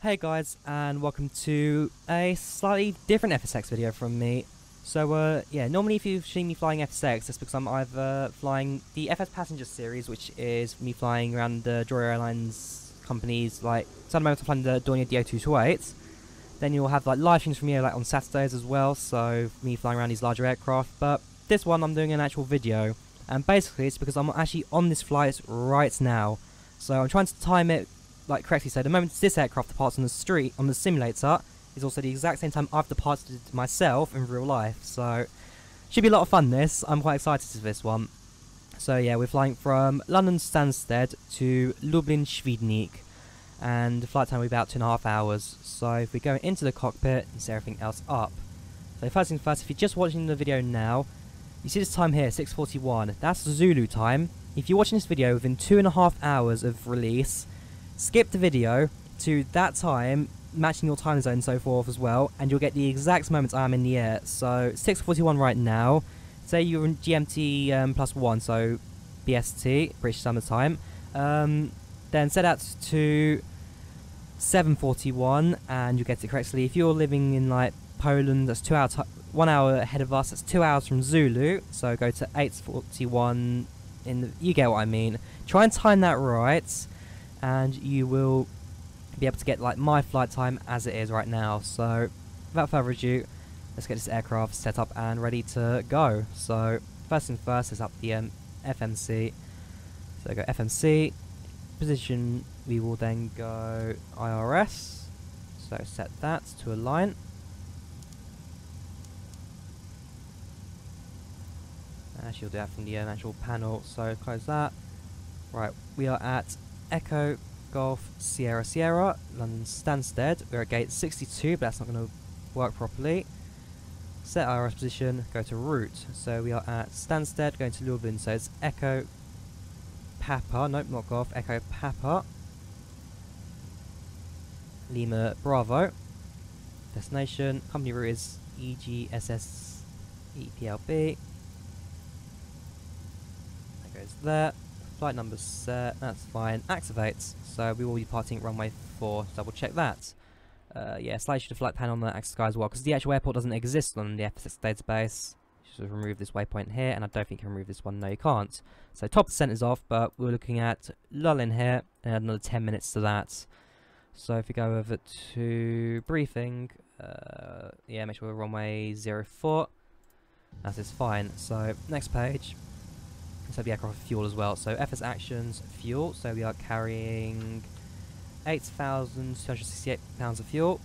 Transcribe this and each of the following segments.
Hey guys, and welcome to a slightly different FSX video from me. So yeah, normally if you've seen me flying FSX, that's because I'm either flying the FS Passenger series, which is me flying around the Joy Airlines companies, like some of the moments I'm flying the Dornier DO228. Then you'll have like live streams from me like on Saturdays as well, so me flying around these larger aircraft. But this one I'm doing an actual video, and basically it's because I'm actually on this flight right now. So I'm trying to time it like correctly, so the moment this aircraft departs on the street, on the simulator, is also the exact same time I've departed myself in real life, so should be a lot of fun this. I'm quite excited for this one. So yeah, we're flying from London Stansted to Lublin Świdnik, and the flight time will be about 2.5 hours, so if we go into the cockpit and set everything else up. So first things first, if you're just watching the video now, you see this time here, 6:41, that's Zulu time. If you're watching this video within 2.5 hours of release, skip the video to that time, matching your time zone and so forth as well, and you'll get the exact moments I am in the air. So 6:41 right now. Say you're in GMT +1, so BST, British Summer Time. Then set that to 7:41, and you get it correctly. If you're living in like Poland, that's 2 hours, 1 hour ahead of us. That's 2 hours from Zulu. So go to 8:41. You get what I mean. Try and time that right, and you will be able to get like my flight time as it is right now. So without further ado, let's get this aircraft set up and ready to go. So first things first is up the FMC. So go FMC position. We will then go IRS. So set that to align. Actually, you'll do that from the actual panel. So close that. Right, we are at Echo Golf Sierra Sierra, London Stansted. We're at gate 62, but that's not going to work properly. Set IRS position, go to route. So we are at Stansted, going to Lublin. So it's Echo Papa, nope, not Golf, Echo Papa. Lima Bravo. Destination, company route is EGSS EPLB. That goes there. Flight number set, that's fine. Activates, so we will be departing runway 4, double check that. Yeah, slightly should have flight pan on the Access Sky as well, because the actual airport doesn't exist on the FSX database. You should remove this waypoint here, and I don't think you can remove this one, no you can't. So top percent is off, but we're looking at Lublin here, and another 10 minutes to that. So if we go over to briefing, yeah, make sure we're runway 04, that is fine. So next page. So the aircraft fuel as well. So FS Actions fuel. So we are carrying 8,268 pounds of fuel.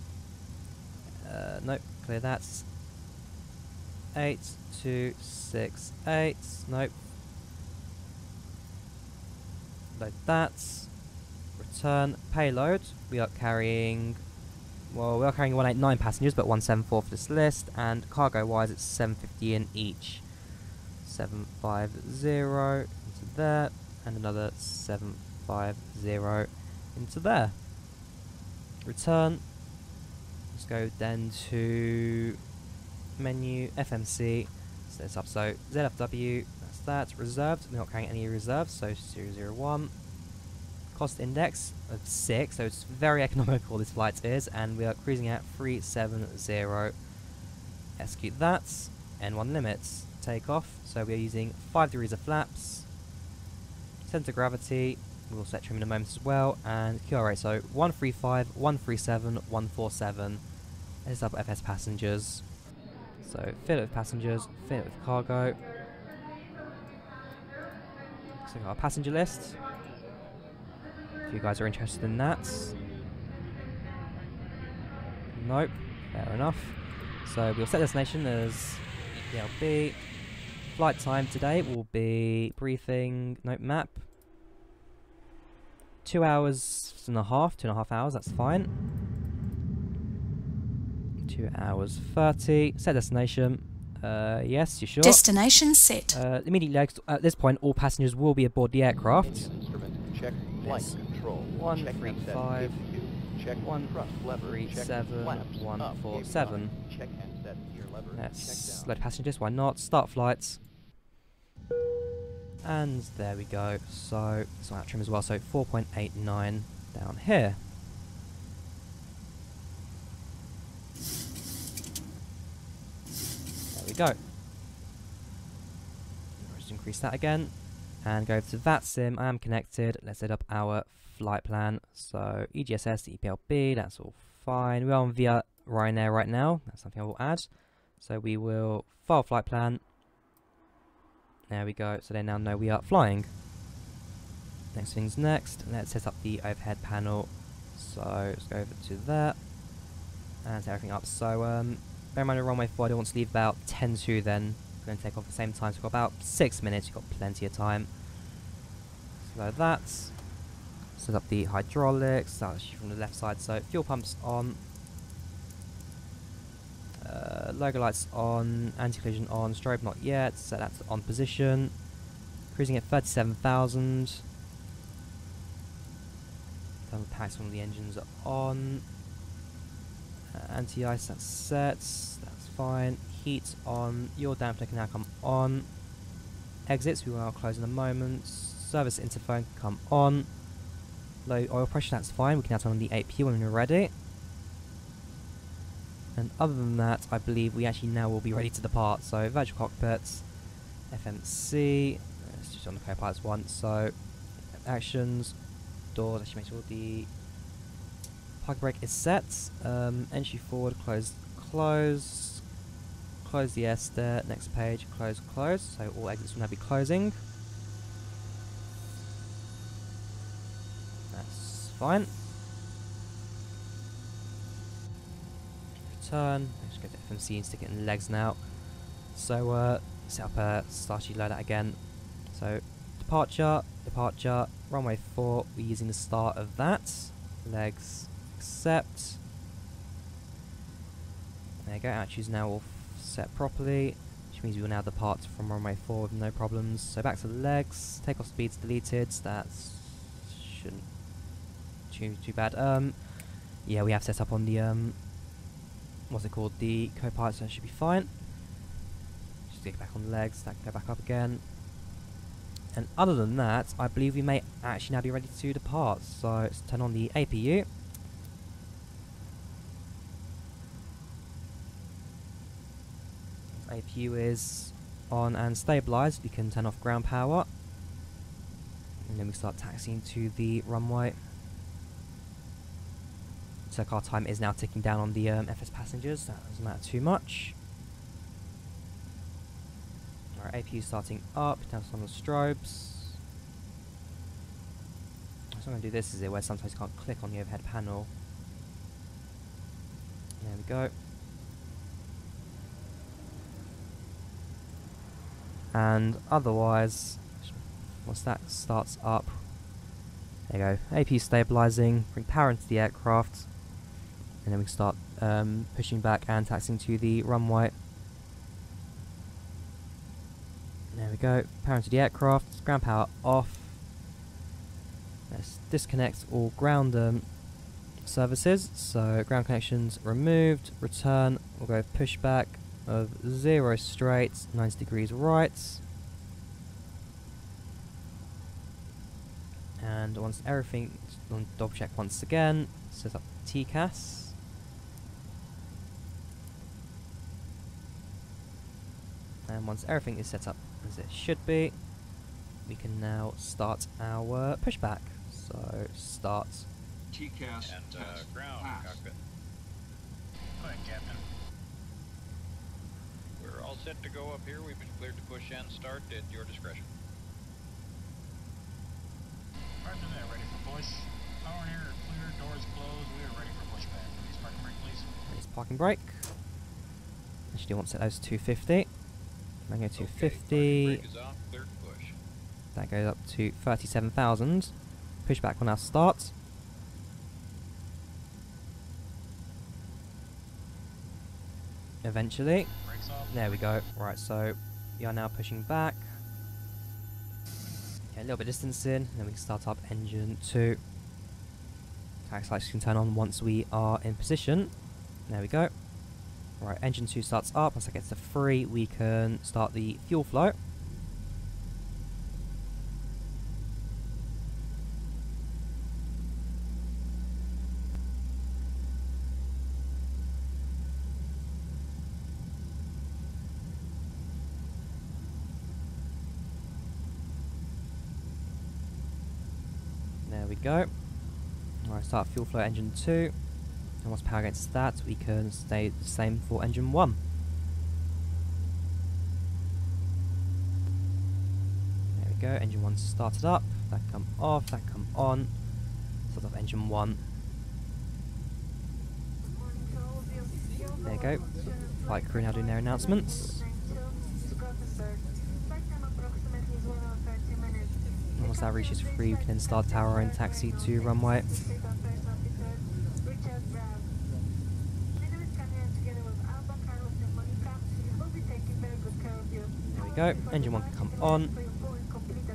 Nope, clear that. 8268. Nope. Load that. Return payload. We are carrying. Well, we are carrying 189 passengers, but 174 for this list. And cargo wise, it's 750 in each. 750 into there, and another 750 into there. Return. Let's go then to menu FMC. Set this up. So ZFW, that's that. Reserved, we're not carrying any reserves, so 001. Cost index of 6, so it's very economical this flight is, and we are cruising at 370. Execute that. N1 limits. Take off. So we are using 5 degrees of flaps. Center gravity, we'll set trim in a moment as well, and QR rate, so 135, 137, 147. This is up FS passengers. So fill it with passengers, fill it with cargo. So we've got our passenger list. If you guys are interested in that. Nope, fair enough. So we'll set destination as ELB. Flight time today will be briefing, note map. 2 hours and a half, 2.5 hours, that's fine. 2 hours 30. Set destination. Yes, you sure? Destination set. Immediately at this point, all passengers will be aboard the aircraft. Check flight control. 135, 137, 147. Let's load passengers, why not? Start flights. And there we go. So, it's on that trim as well, so 4.89 down here. go. Just increase that again. And go over to VATSIM. I am connected. Let's set up our flight plan. So EGSS, EPLB, that's all fine. We're on via Ryanair right now. That's something I will add. So we will file flight plan. There we go. So they now know we are flying. Next thing's next. Let's set up the overhead panel. So let's go over to there and set everything up. So bear in mind, the runway 4, I don't want to leave about 10 to then. We're going to take off at the same time. So we've got about 6 minutes. You've got plenty of time. So that's set up the hydraulics. That's from the left side. So fuel pumps on. Logo lights on, anti-collision on, strobe not yet, set that on position. Cruising at 37,000. Thermal packs on the engines are on. Anti-ice, that's set, that's fine. Heat on, your dampener can now come on. Exits, we will now close in a moment. Service interphone can come on. Low oil pressure, that's fine, we can now turn on the 8P when we're ready. And other than that, I believe we actually now will be ready to depart. So virtual cockpits, FMC, let's just on the co-pilots once. So actions, doors, actually make sure the parking brake is set. Entry forward, close, close, close the air stair, next page, close, close. So all exits will now be closing. That's fine. Turn, just go to FMC and stick it in the legs now. So set up a starship loadout again. So departure, departure, runway 4, we're using the start of that. Legs, accept. There you go, attitudes now all set properly, which means we will now depart from runway 4 with no problems. So back to the legs, takeoff speeds deleted, that shouldn't too bad. Yeah, we have set up on the what's it called, the co-pilot, so that should be fine. Just get back on the legs, that can go back up again. And other than that, I believe we may actually now be ready to depart. So let's turn on the APU. APU is on and stabilized. We can turn off ground power. And then we start taxiing to the runway. So car time is now ticking down on the FS passengers. That doesn't matter too much. Alright, APU starting up. Down some of the strobes. So I'm going to do this, is it, where sometimes you can't click on the overhead panel. There we go. And otherwise, once that starts up, there you go. APU stabilizing, bring power into the aircraft. And then we can start pushing back and taxiing to the runway. There we go. Power into the aircraft. Ground power off. Let's disconnect all ground services. So ground connections removed. Return. We'll go pushback of 0 straight, 90 degrees right. And once everything, double check once again. Set up TCAS. And once everything is set up as it should be, we can now start our pushback. So start TCAS and test ground pass. cockpit. Go ahead, Captain. We're all set to go up here. We've been cleared to push and start at your discretion. Roger that, ready for push. Power and air are clear, doors closed. We are ready for pushback. Please parking brake, please. Release parking brake. Actually, want to set those 250. Then go to Okay, 50. brake is off, cleared to push. That goes up to 37,000. Pushback will now start. Eventually. Brakes off. There we go. Right, so we are now pushing back. Okay, a little bit of distance in, and then we can start up engine 2. Tax lights can turn on once we are in position. There we go. Right, engine 2 starts up. Once that gets to 3, we can start the fuel flow. we go. Alright, start fuel flow engine 2. And once power gets to that, we can stay the same for engine 1. There we go, engine 1 started up. That come off, that come on. Start up engine 1. There you go. Flight crew now doing their announcements. And once that reaches free, we can then start tower and taxi to runway. There we go. Engine 1 can come on.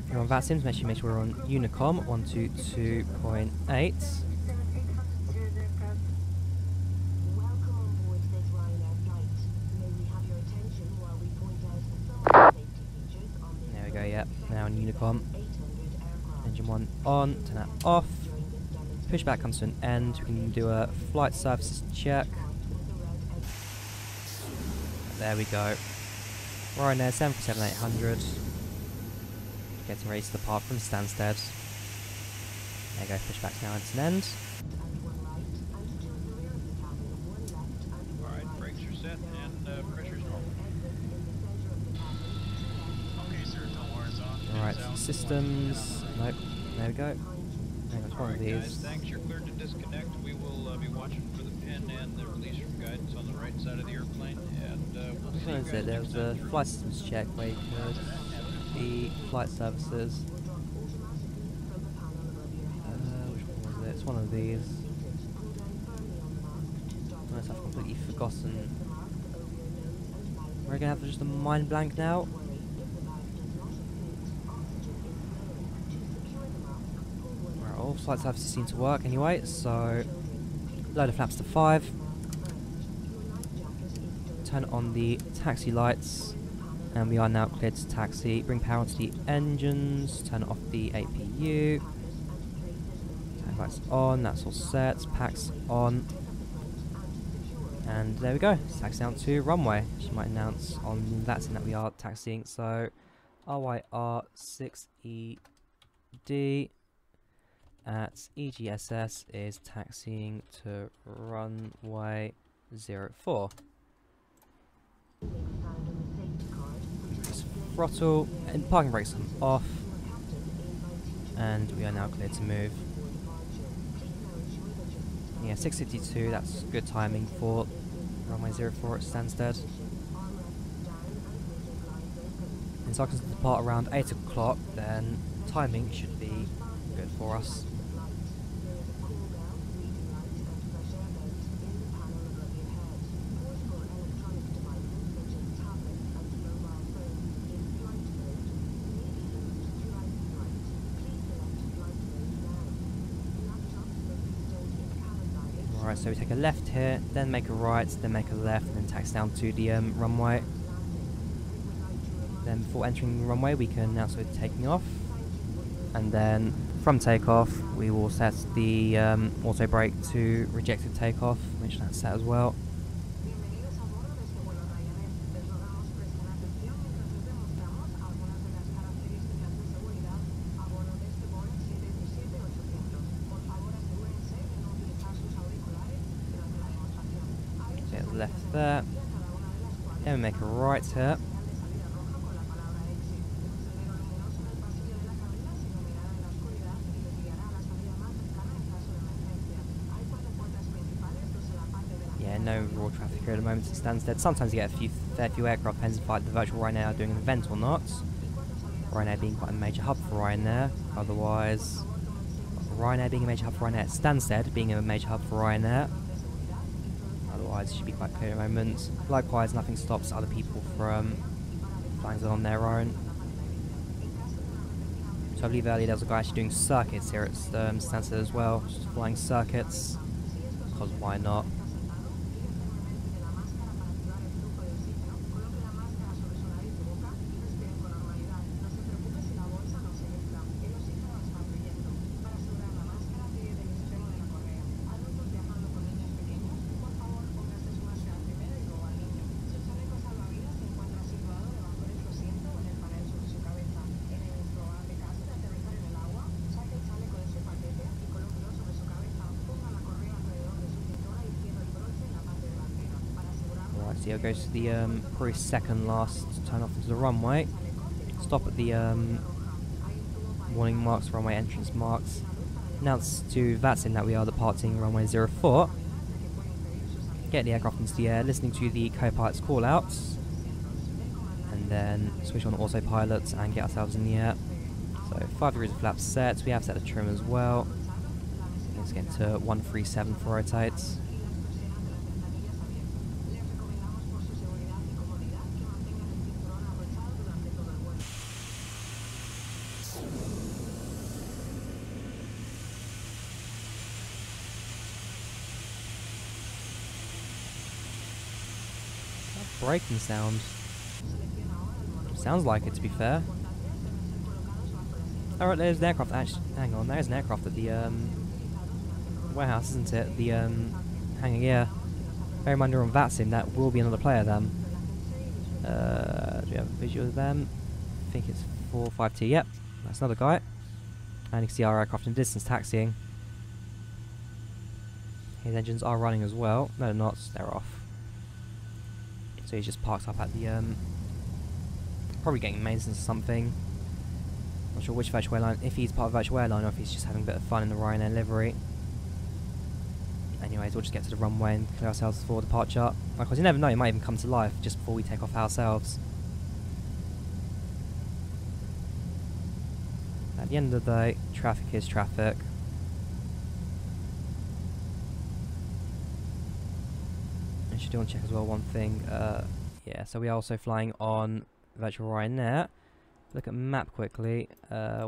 Here on VATSIMs, make sure we're on Unicom 122.8. There we go, yep, now on Unicom. Engine 1 on, turn that off. Pushback comes to an end, we can do a flight services check. There we go. Ryanair 747-800. Getting ready to depart from Stansted. There you go, pushback's now at an end. Alright, brakes are set and pressure's normal. Okay, sir, don't worry, it's on. Alright, Sounds systems. Nope, there we go. Hang on, it's one of Alright guys, these. thanks, you're cleared to disconnect. We will be watching for the pin and the release from guidance on the right side of the airplane, and we'll see you What is guys it? There next was a time. flight systems check where you could the flight services. Which one was it? It's one of these. Unless I've completely forgotten. We're gonna have just a mind blank now. Right, all flight services seem to work anyway, so load the flaps to 5. Turn on the taxi lights, and we are now cleared to taxi. Bring power onto the engines, turn off the APU. Turn lights on, that's all set, packs on. And there we go, taxi down to runway, which you might announce on that that we are taxiing. So RYR 6ED at EGSS is taxiing to runway 04. Just throttle and parking brakes come off, and we are now cleared to move. Yeah, 6:52, that's good timing for runway 04 at Stansted. And so I can depart around 8 o'clock, then timing should be good for us. Alright, so we take a left here, then make a right, then make a left, and then taxi down to the runway. Then before entering the runway, we can announce we're taking off. And then from takeoff, we will set the auto brake to rejected takeoff, which that's set as well. Left there, then we make a right here, yeah, no raw traffic here at the moment at Stansted. Sometimes you get a fair few aircraft, depends if like the virtual Ryanair are doing an event or not. Ryanair being quite a major hub for Ryanair, otherwise Ryanair being a major hub for Ryanair, Stansted being a major hub for Ryanair. Otherwise, it should be quite clear at the moment. Likewise, nothing stops other people from flying on their own. So I believe earlier there was a guy actually doing circuits here at Stansted as well, just flying circuits, because why not? So yeah, goes to the probably second last turn off into the runway. Stop at the warning marks, runway entrance marks. Announce to VATSIM that we are departing runway 04. Get the aircraft into the air, listening to the co-pilot's call-outs. And then switch on autopilot and get ourselves in the air. So 5 degrees of flaps set. We have set the trim as well. Let's get to 137 for rotates. That braking sound. Sounds like it, to be fair. Alright, there's an aircraft. Actually, hang on, there's an aircraft at the warehouse, isn't it? The hangar gear. Bear in mind you're on VATSIM, that will be another player then. Do we have a visual of them? I think it's 45T. Yep, that's another guy. And you can see our aircraft in distance taxiing. His engines are running as well. No, they're not. They're off. So he's just parked up at the probably getting maintenance or something. Not sure which virtual airline, if he's part of virtual airline or if he's just having a bit of fun in the Ryanair livery. Anyways, we'll just get to the runway and clear ourselves for departure. Of course, you never know, it might even come to life just before we take off ourselves. At the end of the day, traffic is traffic. I should do want to check as well one thing. Yeah, so we are also flying on virtual Ryanair. Look at map quickly.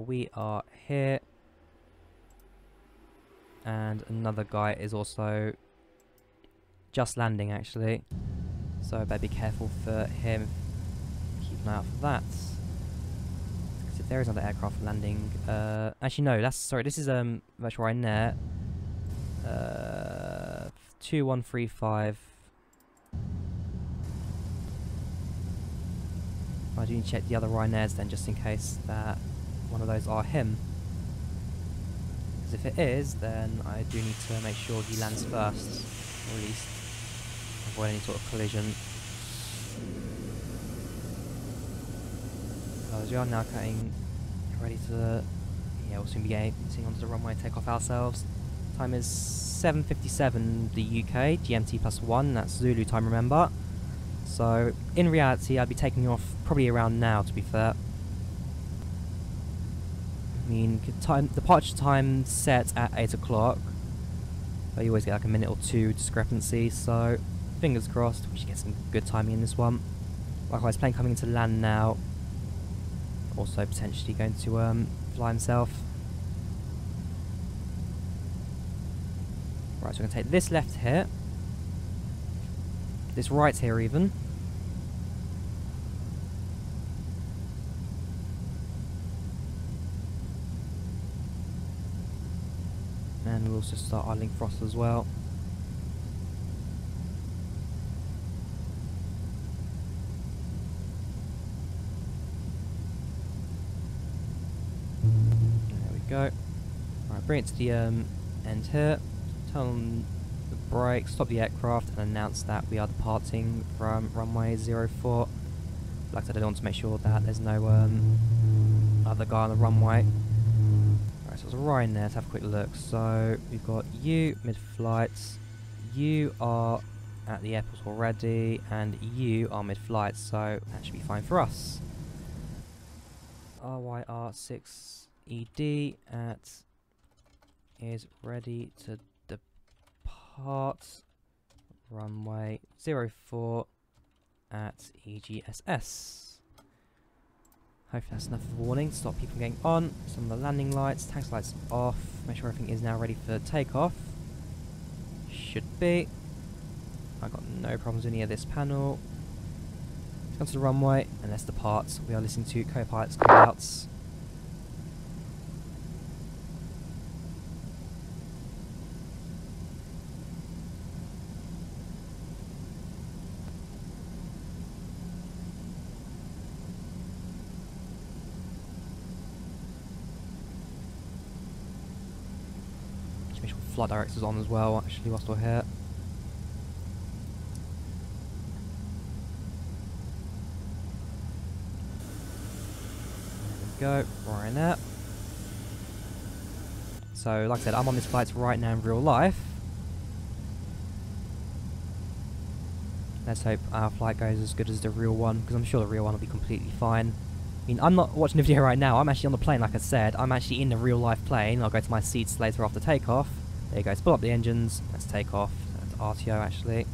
We are here, and another guy is also just landing actually. So I better be careful for him. Keep an eye out for that. Because if there is another aircraft landing, actually no, that's sorry. This is virtual Ryanair. 2135. I do need to check the other Ryanairs then, just in case that one of those are him. Because if it is, then I do need to make sure he lands first, or at least avoid any sort of collision. Because we are now getting ready to, yeah, we'll soon be getting onto the runway and take off ourselves. Time is 7:57 the UK, GMT +1, that's Zulu time, remember. So, in reality, I'd be taking off probably around now, to be fair. I mean, departure time set at 8 o'clock. But you always get like a minute or two discrepancy, so fingers crossed, we should get some good timing in this one. Likewise, plane coming into land now. Also potentially going to fly himself. Right, so we're going to take this left here. This right here even. And we'll also start idling frost as well. There we go. Alright, bring it to the end here. Turn on the brakes, stop the aircraft, and announce that we are departing from runway 04. Like I said, I want to make sure that there's no other guy on the runway. Right, so there's a Ryanair there. Let's have a quick look. So we've got you mid-flight, you are at the airport already, and you are mid-flight, so that should be fine for us. RYR6ED is ready to depart runway 04 at EGSS. Hopefully that's enough of a warning to stop people from getting on. Some of the landing lights, taxi lights off, make sure everything is now ready for takeoff. Should be. I've got no problems with any of this panel. Let's go to the runway and let's depart. We are listening to co-pilot's callouts. Flight director's on as well, actually, whilst we're here. go, Ryanair. So, like I said, I'm on this flight right now in real life. Let's hope our flight goes as good as the real one, because I'm sure the real one will be completely fine. I mean, I'm not watching the video right now, I'm actually on the plane, like I said. I'm actually in the real life plane. I'll go to my seats later after takeoff. There you go, pull up the engines, let's take off. That's RTO actually.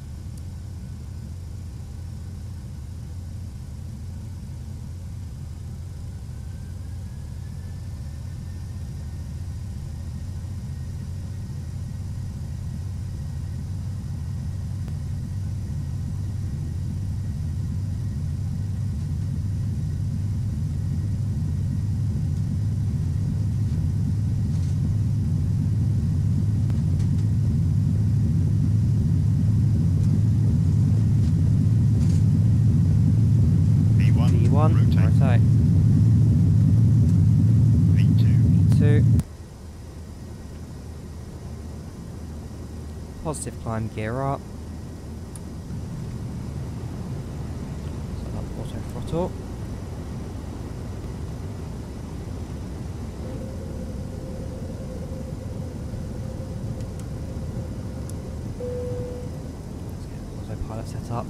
Rotate. V2. Positive climb, gear up. So another auto throttle. Let's get autopilot set up.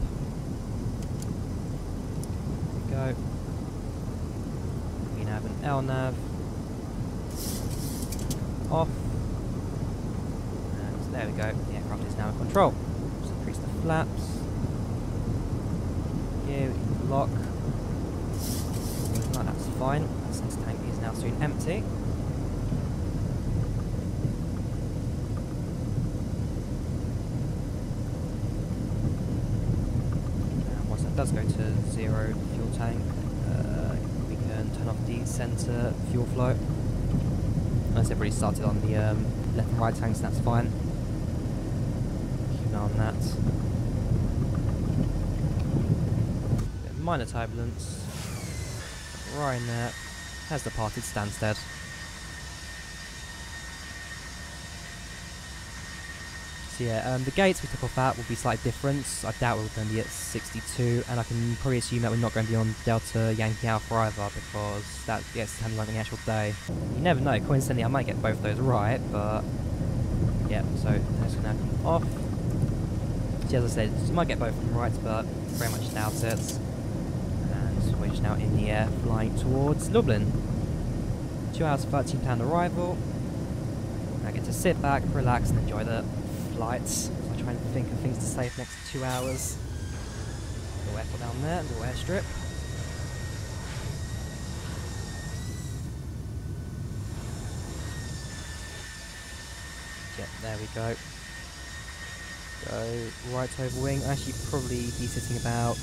There we go. Nav and LNAV off, and there we go. The aircraft is now in control. Just increase the flaps. Yeah, we can lock. No, that's fine. This tank is now soon empty. And once that does go to zero fuel tank, turn off the centre fuel flow. As they've already started on the left and right tanks, that's fine. Keep an eye on that. Bit of minor turbulence. Ryanair has departed Stansted. So yeah, the gates we took off at will be slightly different. I doubt we're going to be at 62, and I can probably assume that we're not going to be on Delta Yankee Alpha either, because that gets depending on the actual day. You never know, coincidentally I might get both of those right, but yeah, so that's going to come off. See, as I said, you might get both of them right, but very much doubt it. And we're just now in the air, flying towards Lublin. 2 hours 13 pound arrival. I get to sit back, relax and enjoy the flights. So I try and think of things to say for the next 2 hours. Little airport down there, little airstrip. Yep, there we go. Go right over wing. Actually probably be sitting about,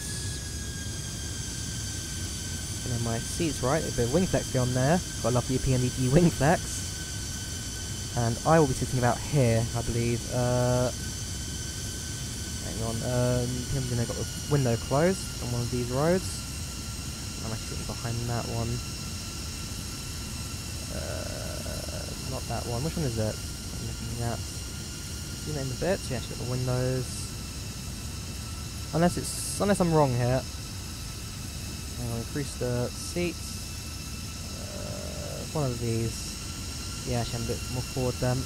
you know, my seat's right, a bit of wing flex going there. Got a lovely PNDD wing flex. And I will be sitting about here, I believe. Hang on, I'm going to got the window closed on one of these roads. I'm actually sitting behind that one. Not that one. Which one is it? I'm looking at. See that in a bit. So you actually got the windows. Unless I'm wrong here. I'll increase the seats. One of these. Yeah, actually I'm a bit more forward then.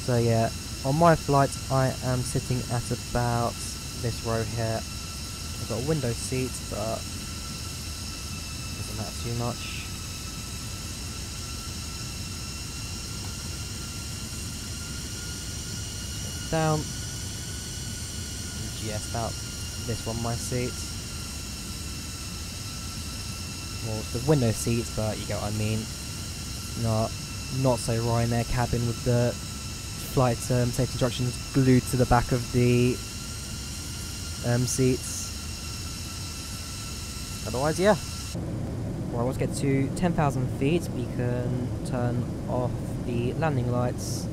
So yeah, on my flight I am sitting at about this row here. I've got a window seat, but doesn't matter too much. Down. And yes, about this one, my seat. Well, the window seats, but you get what I mean. Not so Ryanair cabin with the flight safety instructions glued to the back of the seats. Otherwise, yeah. Right, let's get to 10,000 feet. We can turn off the landing lights.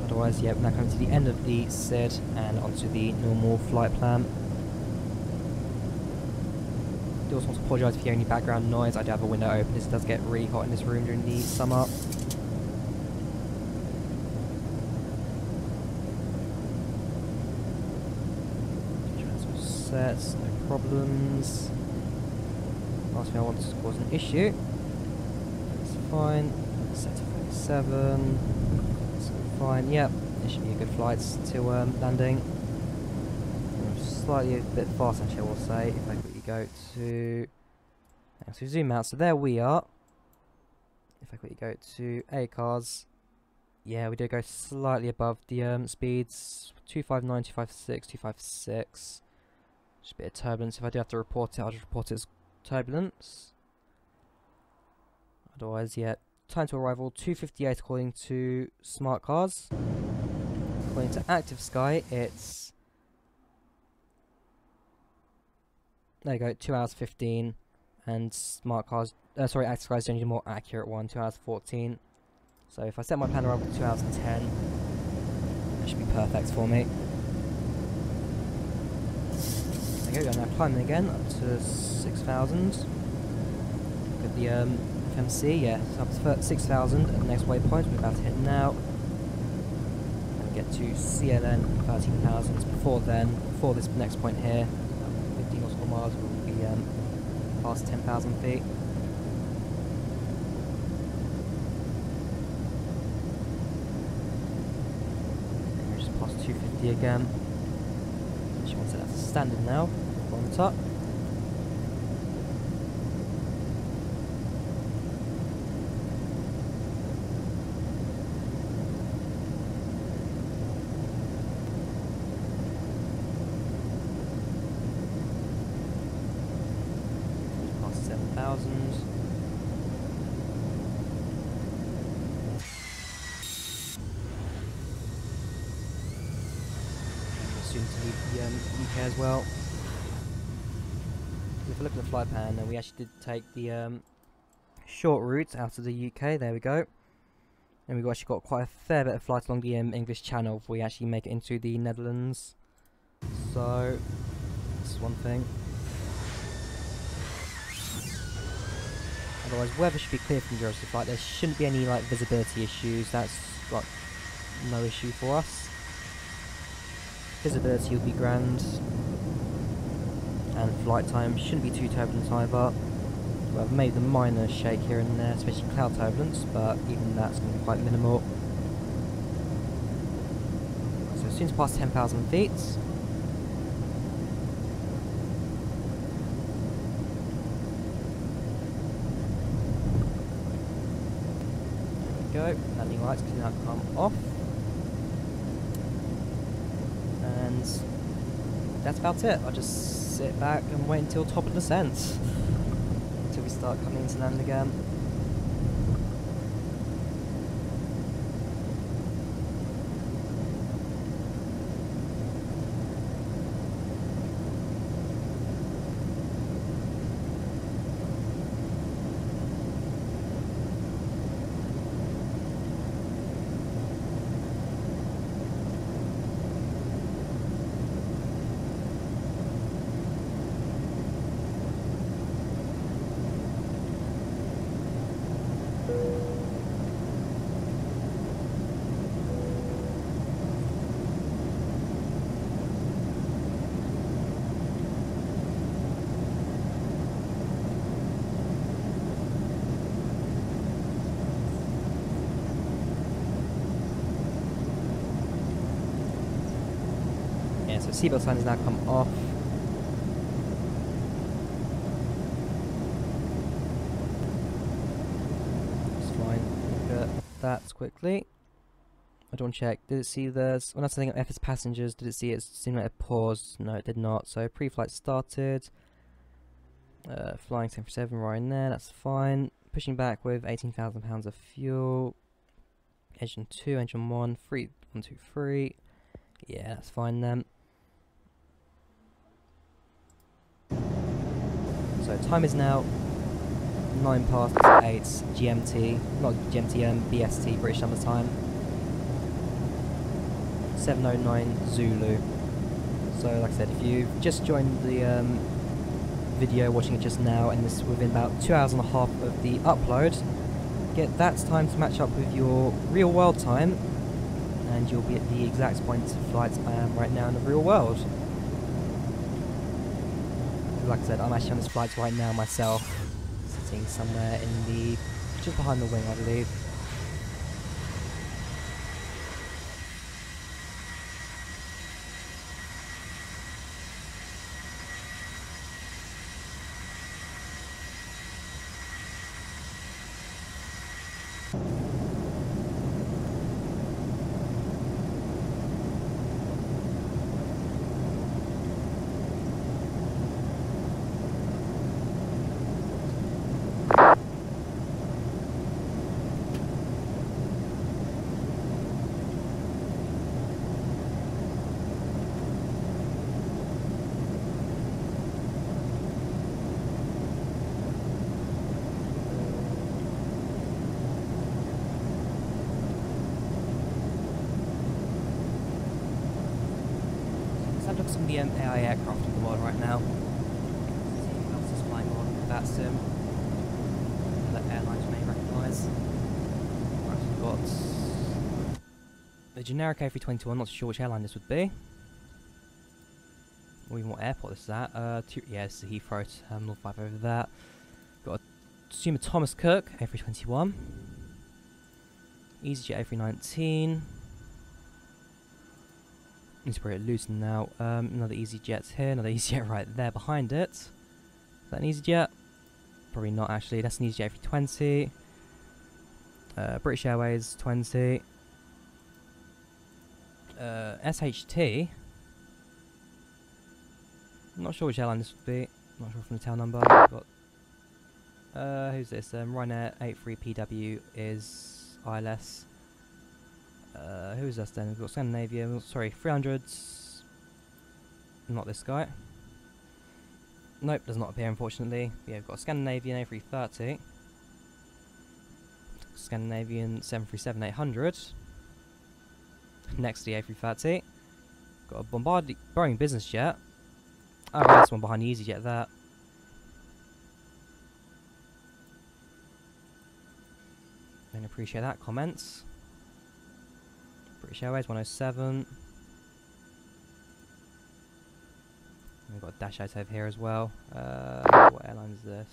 Otherwise, yeah, we're now coming to the end of the SID and onto the normal flight plan. I also want to apologise if you hear any background noise. I do have a window open. This does get really hot in this room during the summer. Transfer sets, no problems. Last thing I want is to cause an issue. That's fine. Set to 37. That's fine. Yep, it should be a good flight to landing. Slightly a bit fast actually, I will say. If I quickly go to... So zoom out, so there we are. If I quickly go to ACARS, yeah, we do go slightly above the speeds. 259, 256, 256. Just a bit of turbulence. If I do have to report it, I'll just report it as turbulence. Otherwise, yeah. Time to arrival 2:58 according to smart cars. According to Active Sky, it's... There you go, 2 hours 15. And smart cars, sorry, Active Sky is generally the more accurate one, 2 hours 14. So if I set my plan arrival to 2 hours 10, that should be perfect for me. There we go, now climbing again up to 6,000. With the FMC, yeah, so up to 6,000 at the next waypoint we're about to hit now. And get to CLN 13,000. Before then, before this next point here, 15 nautical miles will be past 10,000 feet. And we're just past 250 again. She wants it as standard now, on the top. Past 7,000. Soon to leave the UK as well. If we look at the flight plan, we actually did take the short route out of the UK. There we go. And we've actually got quite a fair bit of flights along the English Channel if we actually make it into the Netherlands. So that's one thing. Otherwise, weather should be clear for the majority of the flight. There shouldn't be any like visibility issues. That's like no issue for us. Visibility will be grand, and flight time shouldn't be too turbulent either. Well, I've made the minor shake here and there, especially cloud turbulence, but even that's going to be quite minimal. So as soon as past 10,000 feet, there we go, landing lights can now come off. And that's about it. I'll just sit back and wait until top of descent, until we start coming into land again. So seatbelt sign has now come off. That's fine. Look at that quickly. I don't want to check. Did it see the... When I was setting up FS passengers, did it see it seemed like it paused? No, it did not. So pre-flight started. Flying 747 Ryanair, that's fine. Pushing back with 18,000 pounds of fuel. Engine 2, engine 1, 3, 1, 2, 3. Yeah, that's fine then. So time is now 9 past 8 GMT, not GMT, BST, British Summer Time. 7:09 Zulu. So like I said, if you just joined the video, watching it just now, and this within about 2 hours and a half of the upload, get that time to match up with your real world time, and you'll be at the exact point of flight I am right now in the real world. Like I said, I'm actually on this flight right now myself. sitting somewhere in the just behind the wing, I believe. Let's have a look at some of the AI aircraft in the world right now. See who else is flying on VATSIM that airlines may recognise. Right, we've got the generic A321, not sure which airline this would be. Or even what airport this is at. Yeah, this is Heathrow Terminal 5 over that. Got a Consumer Thomas Cook, A321. EasyJet A319. Need to bring it loose now. Another EasyJet here, another EasyJet right there behind it. Is that an EasyJet? Probably not actually. That's an EasyJet A320. British Airways 20. SHT. I'm not sure which airline this would be. Not sure from the tail number. Got who's this? Ryanair 83PW is ILS. Who is this then? We've got Scandinavia, sorry, 300s. Not this guy. Nope, does not appear unfortunately. Yeah, we've got a Scandinavian A330. Scandinavian 737-800. Next to the A330. Got a Boeing business jet. Oh, that's one behind the EasyJet there. Don't appreciate that. Comments. British Airways 107. And we've got a dash out over here as well. What airline is this?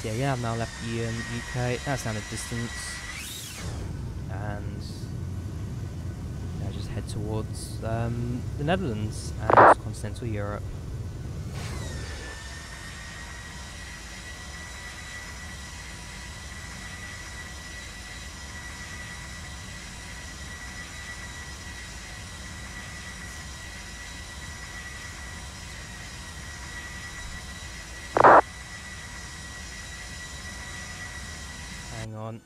So yeah, I've now left the UK. That's down a distance, and now just head towards the Netherlands and continental Europe. Hang on.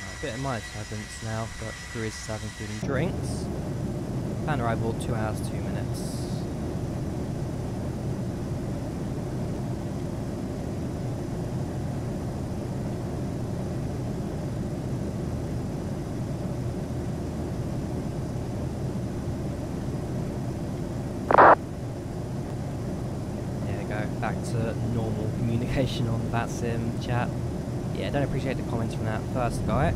A bit of minor turbulence now, but crew is serving food and drinks. Plan arrival 2 hours 2 minutes. Back to normal communication on VATSIM chat. Yeah, don't appreciate the comments from that first guy.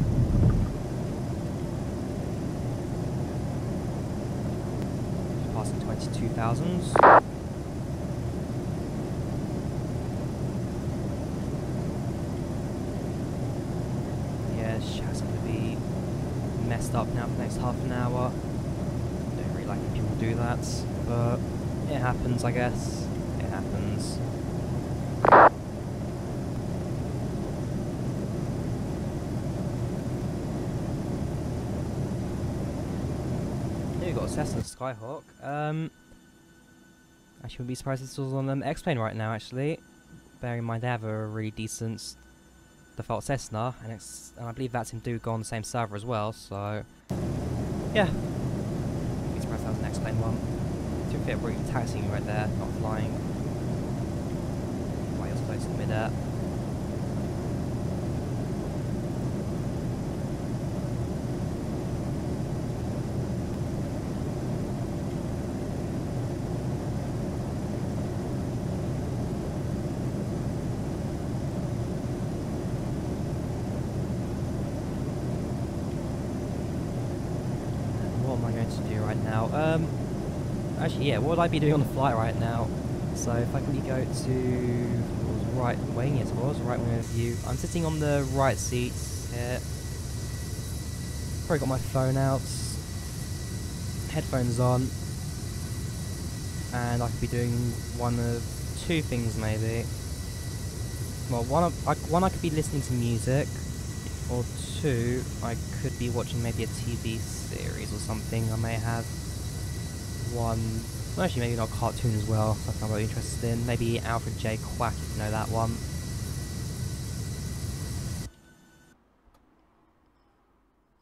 Passing 22,000. Yeah, this chat's going to be messed up now for the next half an hour. Don't really like when people do that, but it happens, I guess. It happens. Here we've got a Cessna Skyhawk. Actually, wouldn't be surprised if this was on X-Plane right now, actually. Bearing in mind they have a really decent default Cessna, and I believe VATSIM do go on the same server as well, so Yeah. Please press that was an X-plane one. To be fair, we're taxiing right there, not flying. While you're floating mid-air. Actually, yeah, what would I be doing on the flight right now? So if I quickly go to right wing, yes, it was right wing view. I'm sitting on the right seat here. Probably got my phone out, headphones on, and I could be doing one of two things maybe. Well, one I could be listening to music, or two I could be watching maybe a TV series or something. I may have one, well, actually maybe not a cartoon as well, something I'm really interested in. Maybe Alfred J. Quack, if you know that one.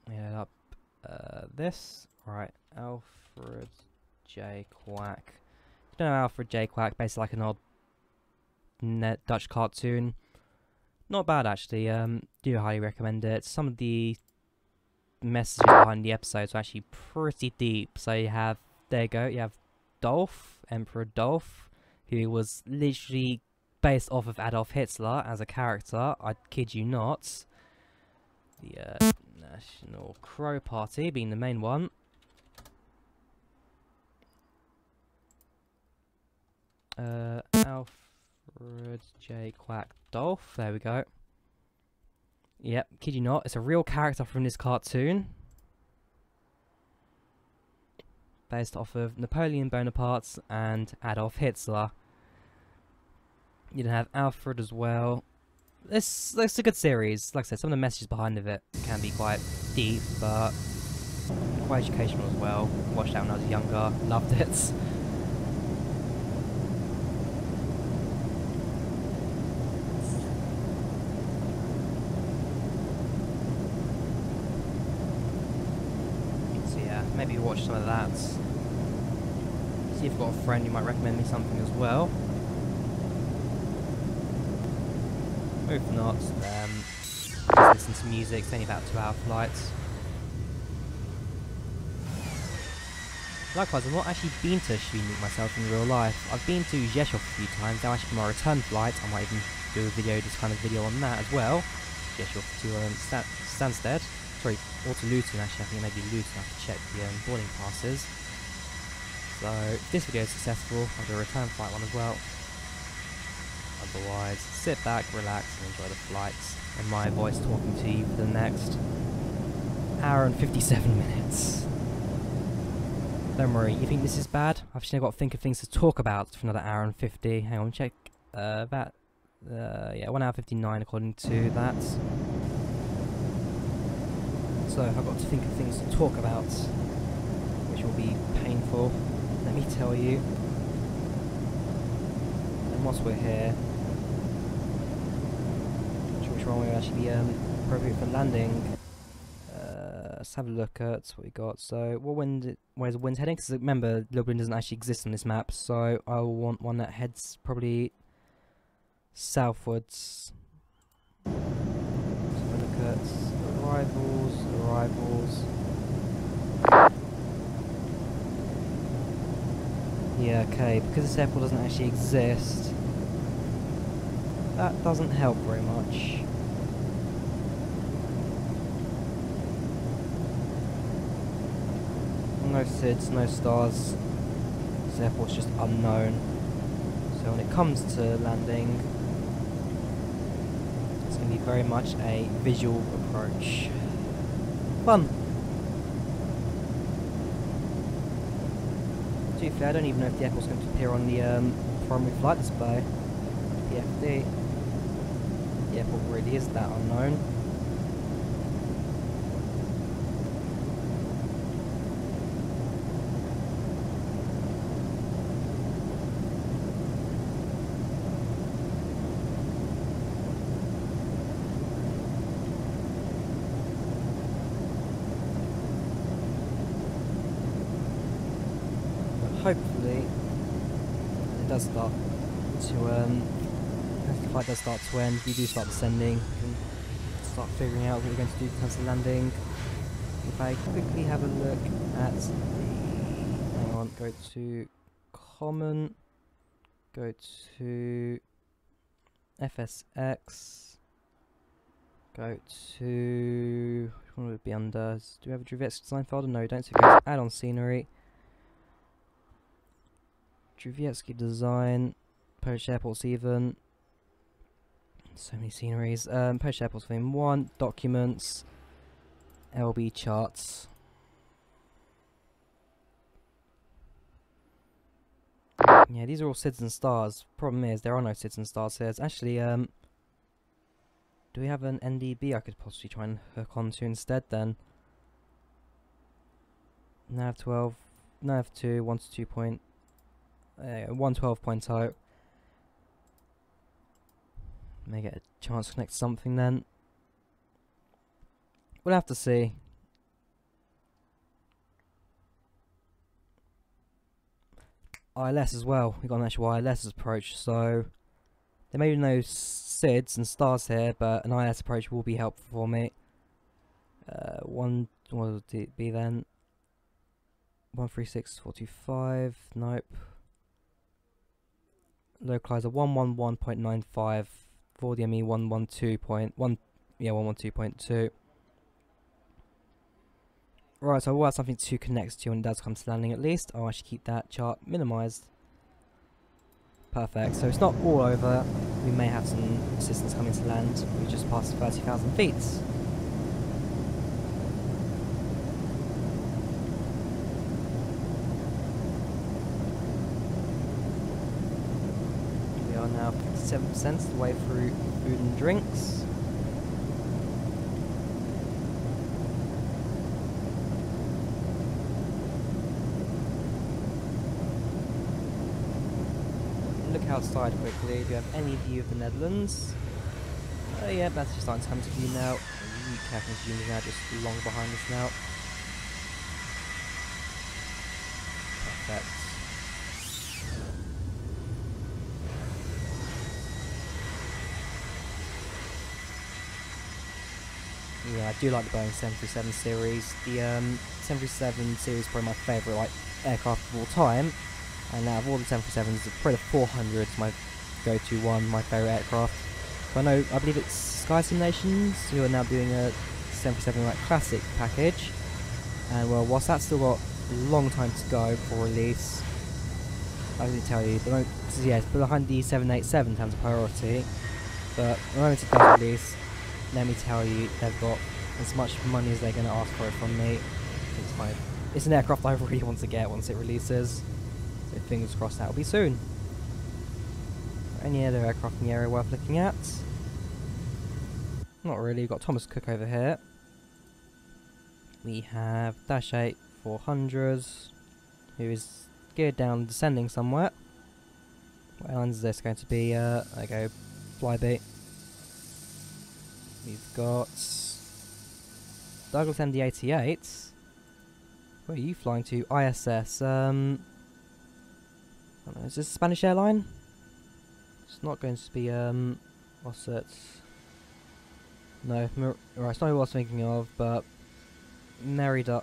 Yeah, up this. Right, Alfred J. Quack. If you don't know Alfred J. Quack, basically like an old Dutch cartoon. Not bad actually, do highly recommend it. Some of the messages behind the episodes are actually pretty deep. So you have, there you go, you have Dolph, Emperor Dolph, who was literally based off of Adolf Hitler as a character, I kid you not. The National Crow Party being the main one. Alfred J. Quack Dolph, there we go. Yep, kid you not, it's a real character from this cartoon. Based off of Napoleon Bonaparte and Adolf Hitler. You then have Alfred as well. It's a good series. Like I said, some of the messages behind of it can be quite deep, but quite educational as well. Watched that when I was younger, loved it. So yeah, maybe watch some of that. See if you've got a friend who might recommend me something as well. If not, just listen to music. It's only about 2-hour flights. Likewise, I've not actually been to Świdnik myself in real life. I've been to Rzeszów a few times. That'll actually be my return flight. I might even do a video, this kind of video on that as well. Rzeszów to Stansted. Sorry, or to Luton actually. I think maybe Luton. I have to check the boarding passes. So, if this video is successful, I'll do a return flight one as well. Otherwise, sit back, relax, and enjoy the flights. And my voice talking to you for the next hour and 57 minutes. Don't worry, you think this is bad? I've still got to think of things to talk about for another hour and 50. Hang on, check that. Yeah, 1 hour 59 according to that. So, I've got to think of things to talk about, which will be painful. Let me tell you. And whilst we're here, which one will actually be appropriate for landing? Let's have a look at what we got. So, where's the wind heading? Because remember, Lublin doesn't actually exist on this map, so I will want one that heads probably southwards. So look at arrivals. Yeah, okay, because this airport doesn't actually exist, that doesn't help very much. No SIDS, no stars. This airport's just unknown. So when it comes to landing, it's going to be very much a visual approach. Fun! To be fair, I don't even know if the airport's going to appear on the primary flight display. PFD. The airport really is that unknown. does start to as the flight does start to end, we do start descending. We can start figuring out what we're going to do in terms of landing. If I quickly have a look at the, hang on, go to common, go to FSX, go to, what would it be under? Do we have a Druvetsky design folder? No, we don't. So go to add-on scenery, Druvetsky design, Polish airports even. So many sceneries. Polish airports volume 1, documents, LB charts. Yeah, these are all citizen stars. Problem is, there are no citizen stars here. It's actually, do we have an NDB I could possibly try and hook onto instead then? Nav 12, Nav 2, 1 to 2 point, 112.0. May get a chance to connect something then. We'll have to see. ILS as well. We've got an actual ILS approach, so there may be no SIDS and stars here, but an ILS approach will be helpful for me. What would it be then? 136.425. Nope. Localizer 111.95 for the ME 112.1. Yeah, 112.2. Right, so I will have something to connect to when it does come to landing at least. I'll actually keep that chart minimised. Perfect, so it's not all over. We may have some assistance coming to land. We just passed 30,000 feet. We are now 57% of the way through food and drinks. Look outside quickly. Do you have any view of the Netherlands? Oh yeah, that's just starting to come to view now. The UK consumers now just long behind us now. Perfect. Yeah, I do like the Boeing 737 series. The 737 series is probably my favourite like aircraft of all time. And out of all the 737s, probably the 400 is my go-to one, my favourite aircraft. So I believe it's Sky Simulations who are now doing a 737 like classic package. And well, whilst that's still got a long time to go for release, I can tell you, it's behind the 787 in terms of priority. But the moment it does release, let me tell you, they've got as much money as they're going to ask for it from me. It's an aircraft I really want to get once it releases. So fingers crossed that'll be soon. Any other aircraft in the area worth looking at? Not really. We've got Thomas Cook over here. We have Dash 8 400s, who is geared down descending somewhere. What airline is this going to be? There we go, Flybe. We've got Douglas MD-88. Where are you flying to? ISS. I don't know, is this a Spanish airline? It's not going to be, what's it? No, right, it's not who I was thinking of, but Meridiana.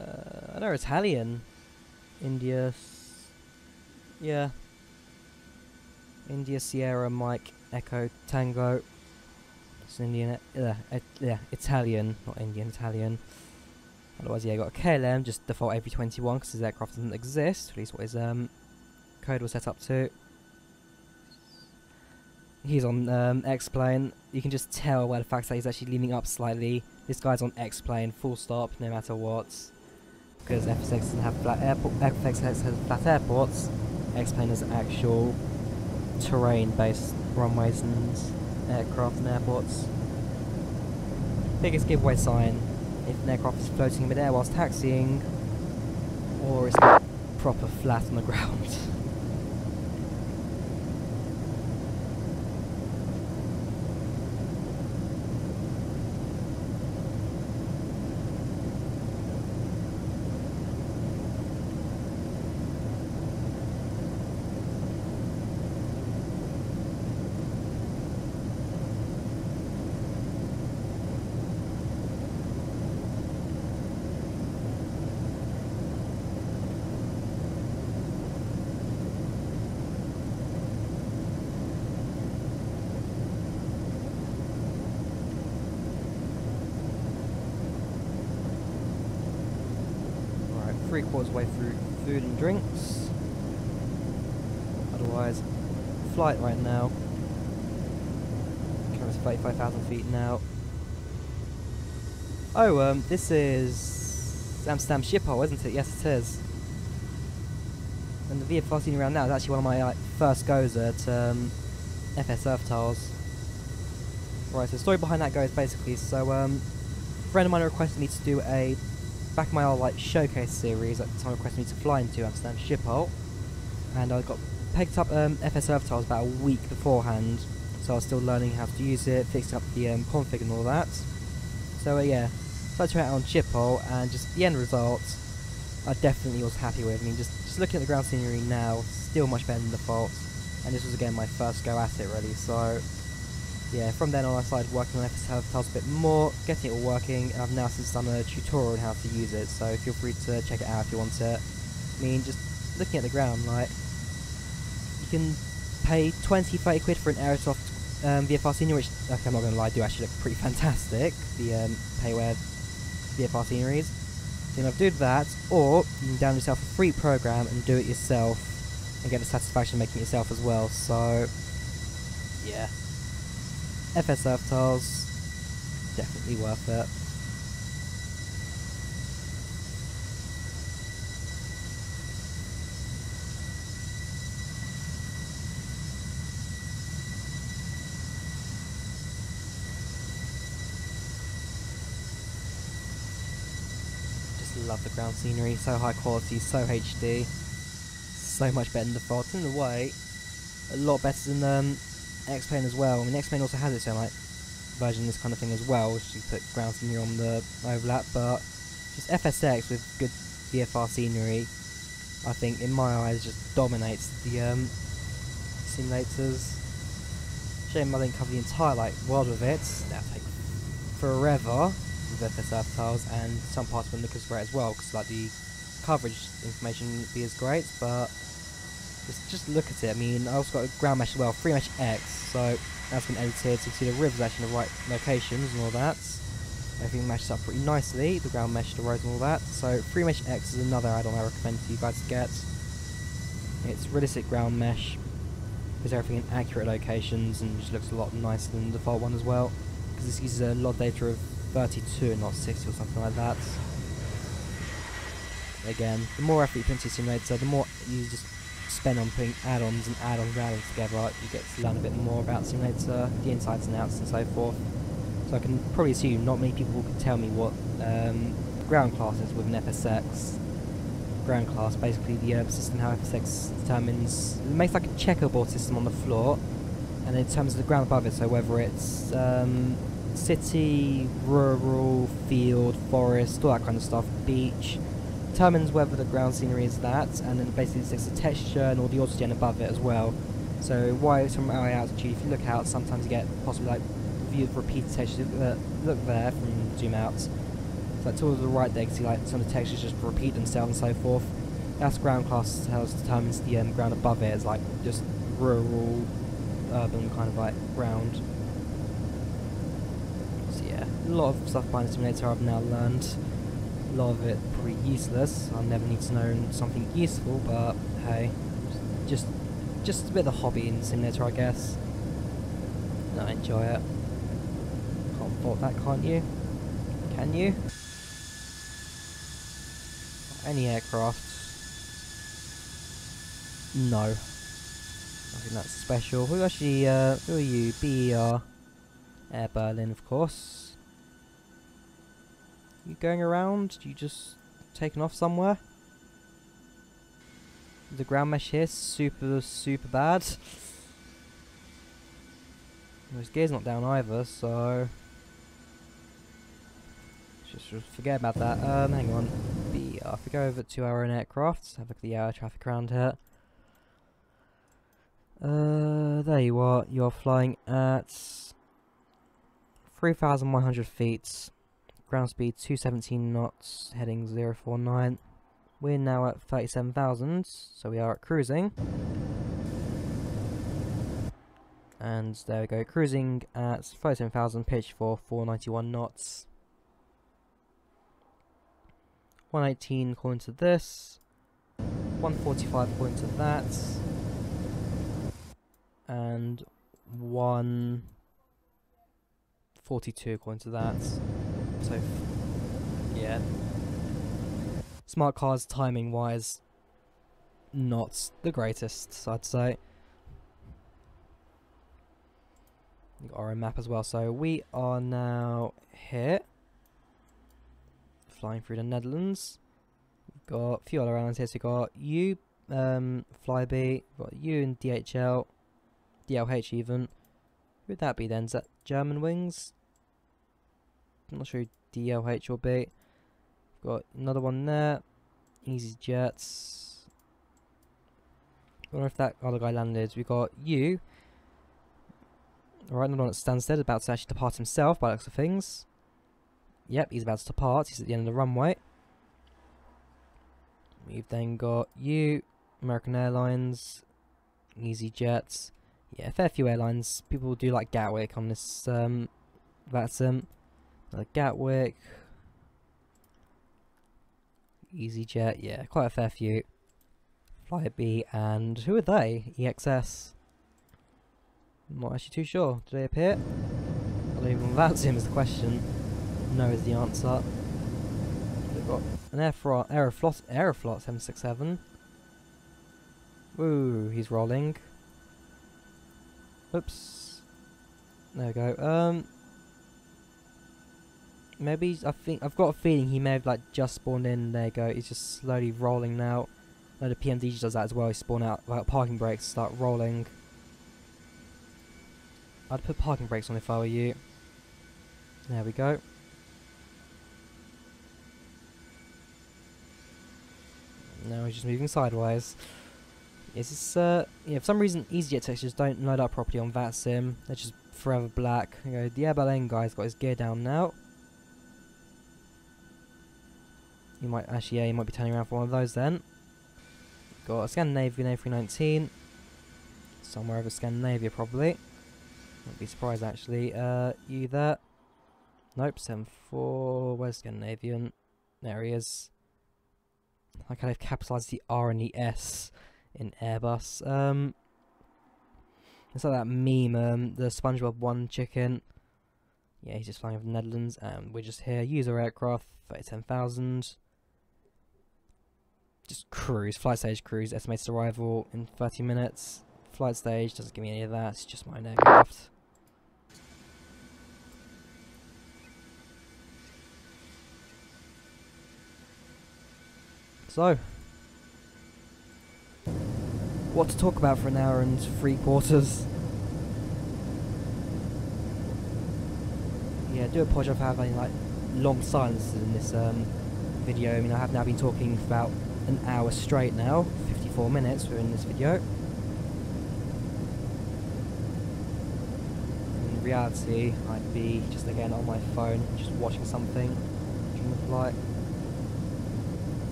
I know Italian. India. Yeah. India Sierra Mike Echo Tango. It's an Indian. Yeah, Italian, not Indian, Italian. Otherwise, yeah, got a KLM, just default AV21 because his aircraft doesn't exist. At least what his code was set up to. He's on X-plane. You can just tell by the fact that he's actually leaning up slightly. This guy's on X-plane, full stop, no matter what. Because FSX doesn't have flat FSX has flat airports. X-plane is actual terrain-based runways and aircraft and airports. Biggest giveaway sign. If an aircraft is floating in mid-air whilst taxiing, or it's not proper flat on the ground. 3/4 way through food and drinks. Otherwise, flight right now. Camera's 35,000 feet now. Oh, this is Amsterdam Schiphol, isn't it? Yes, it is. And the VFR I've seen around now is actually one of my first goes at FS Earth-Tiles. Right, so the story behind that goes basically, so a friend of mine requested me to do a, back in my old showcase series, at the time requested me to fly into Amsterdam Schiphol, and I got picked up FS Earth-Tiles about a week beforehand, so I was still learning how to use it, fixing up the config and all that. So yeah, started trying it out on Schiphol, and just the end result, I definitely was happy with. I mean, just looking at the ground scenery now, still much better than default, and this was again my first go at it really, so yeah, from then on I started working on FS Earth-Tiles a bit more, getting it all working, and I've now since done a tutorial on how to use it, so feel free to check it out if you want it. I mean, just looking at the ground, like, you can pay 20-30 quid for an Aerosoft VFR scenery, which, okay, I'm not going to lie, do actually look pretty fantastic, the payware VFR sceneries. So you can either do that, or you can download yourself a free program and do it yourself, and get the satisfaction of making it yourself as well, so yeah. FS Earth-Tiles, definitely worth it. Just love the ground scenery, so high quality, so HD, so much better than default. In a way, a lot better than X-Plane as well. I mean, X-Plane also has its own version of this kind of thing as well, which you put ground scenery on the overlap, but just FSX with good VFR scenery, I think in my eyes just dominates the simulators. Shame I didn't cover the entire world with it. That'll take forever with FS Earth-Tiles, and some parts wouldn't look as great as well, because the coverage information wouldn't be as great, but just look at it. I mean, I also got a ground mesh as well, free mesh X, so that's been edited, so you can see the rivers actually in the right locations and all that. Everything matches up pretty nicely, the ground mesh, the roads and all that. So free mesh X is another add-on I recommend to you guys to get. It's realistic ground mesh, puts everything in accurate locations, and just looks a lot nicer than the default one as well, because this uses a lot of data of 32 and not 60 or something like that. Again, the more effort you put into your simulator, the more you just spend on putting add-ons and add-ons and add-ons together, you get to learn a bit more about simulator, the insides and outs and so forth. So I can probably assume not many people can tell me what ground class is with an FSX. Ground class, basically the system how FSX determines, it makes like a checkerboard system on the floor, and it determines the ground above it, so whether it's city, rural, field, forest, all that kind of stuff, beach, determines whether the ground scenery is that, and then basically it's the texture and all the oxygen above it as well. So why it's from high altitude, if you look out, sometimes you get possibly view of repeated textures. Look there from zoom out. So towards the right there, you can see some of the textures just repeat themselves and so forth. That's ground class determines the ground above it. It's just rural, urban kind of ground. So yeah, a lot of stuff behind the simulator I've now learned. A lot of it probably useless. I'll never need to know something useful, but hey, just a bit of a hobby in the simulator, I guess. And I enjoy it. Can't fault that, can't you? Can you? Any aircraft? No. Nothing that's special. Who actually? Who are you? BER. Air Berlin, of course. You going around? You just taken off somewhere? The ground mesh here, super bad. His gear's not down either, so just forget about that. Hang on. If we go over to our own aircraft, have a look at the air traffic around here. There you are. You're flying at 3,100 feet. Ground speed 217 knots, heading 049. We're now at 37,000, so we are at cruising. And there we go, cruising at 37,000, pitch for 491 knots. 118 according to this, 145 according to that, and 142 according to that. So, yeah. Smart cars, timing wise, not the greatest, I'd say. We've got our own map as well, so we are now here, flying through the Netherlands. We've got a few other airlines here, so we've got U, Flybe, we've got U and DHL, DLH even. Who would that be then? Is that German Wings? I'm not sure who DLH will be. We've got another one there, EasyJets. I wonder if that other guy landed. We've got U. Alright, another one at Stansted, about to actually depart himself by the looks of things. Yep, he's about to depart. He's at the end of the runway. We've then got U, American Airlines, EasyJet. Yeah, a fair few airlines. People do like Gatwick on this VATSIM. Gatwick, EasyJet, yeah, quite a fair few. Flybe, and who are they? EXS. I'm not actually too sure. Do they appear? I don't even know VATSIM is the question. No is the answer. We've got an Aeroflot 767. Woo, he's rolling. Oops. There we go. Maybe, I've got a feeling he may have like just spawned in. There you go. He's just slowly rolling now. No, the PMD does that as well. He spawn out like parking brakes, start rolling. I'd put parking brakes on if I were you. There we go. Now he's just moving sideways. Is this, yeah, for some reason EasyJet textures don't load up properly on VATSIM. They're just forever black. You know, the Air Berlin guy's got his gear down now. You might actually, yeah, you might be turning around for one of those then. Got a Scandinavian A319. Somewhere over Scandinavia probably. Wouldn't be surprised actually. You there? Nope, 74. Where's Scandinavian? There he is. I kind of capitalised the R and the S in Airbus. It's like that meme, the SpongeBob one chicken. Yeah, he's just flying over the Netherlands, and we're just here. User aircraft, 37,000. Just cruise, flight stage cruise. Estimated arrival in 30 minutes. Flight stage doesn't give me any of that. It's just my aircraft. So, what to talk about for an hour and 3/4? Yeah, I do apologise for having like long silences in this video. I mean, I have now been talking for about an hour straight now. 54 minutes we're in this video. In reality, I'd be just again on my phone, just watching something during the flight.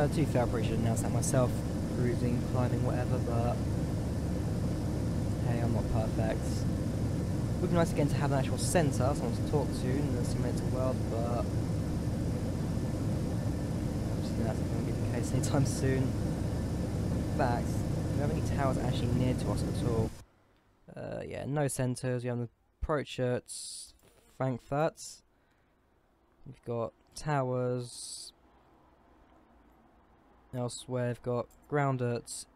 To be fair, I probably should announce that myself. Cruising, climbing, whatever, but hey, I'm not perfect. It would be nice again to have an actual centre, someone to talk to in the simulator world, but obviously that's not going to be the case anytime soon. In fact, do we have any towers actually near to us at all? Yeah, no centres. We have the approach at Frankfurt. We've got towers. Elsewhere, we've got ground at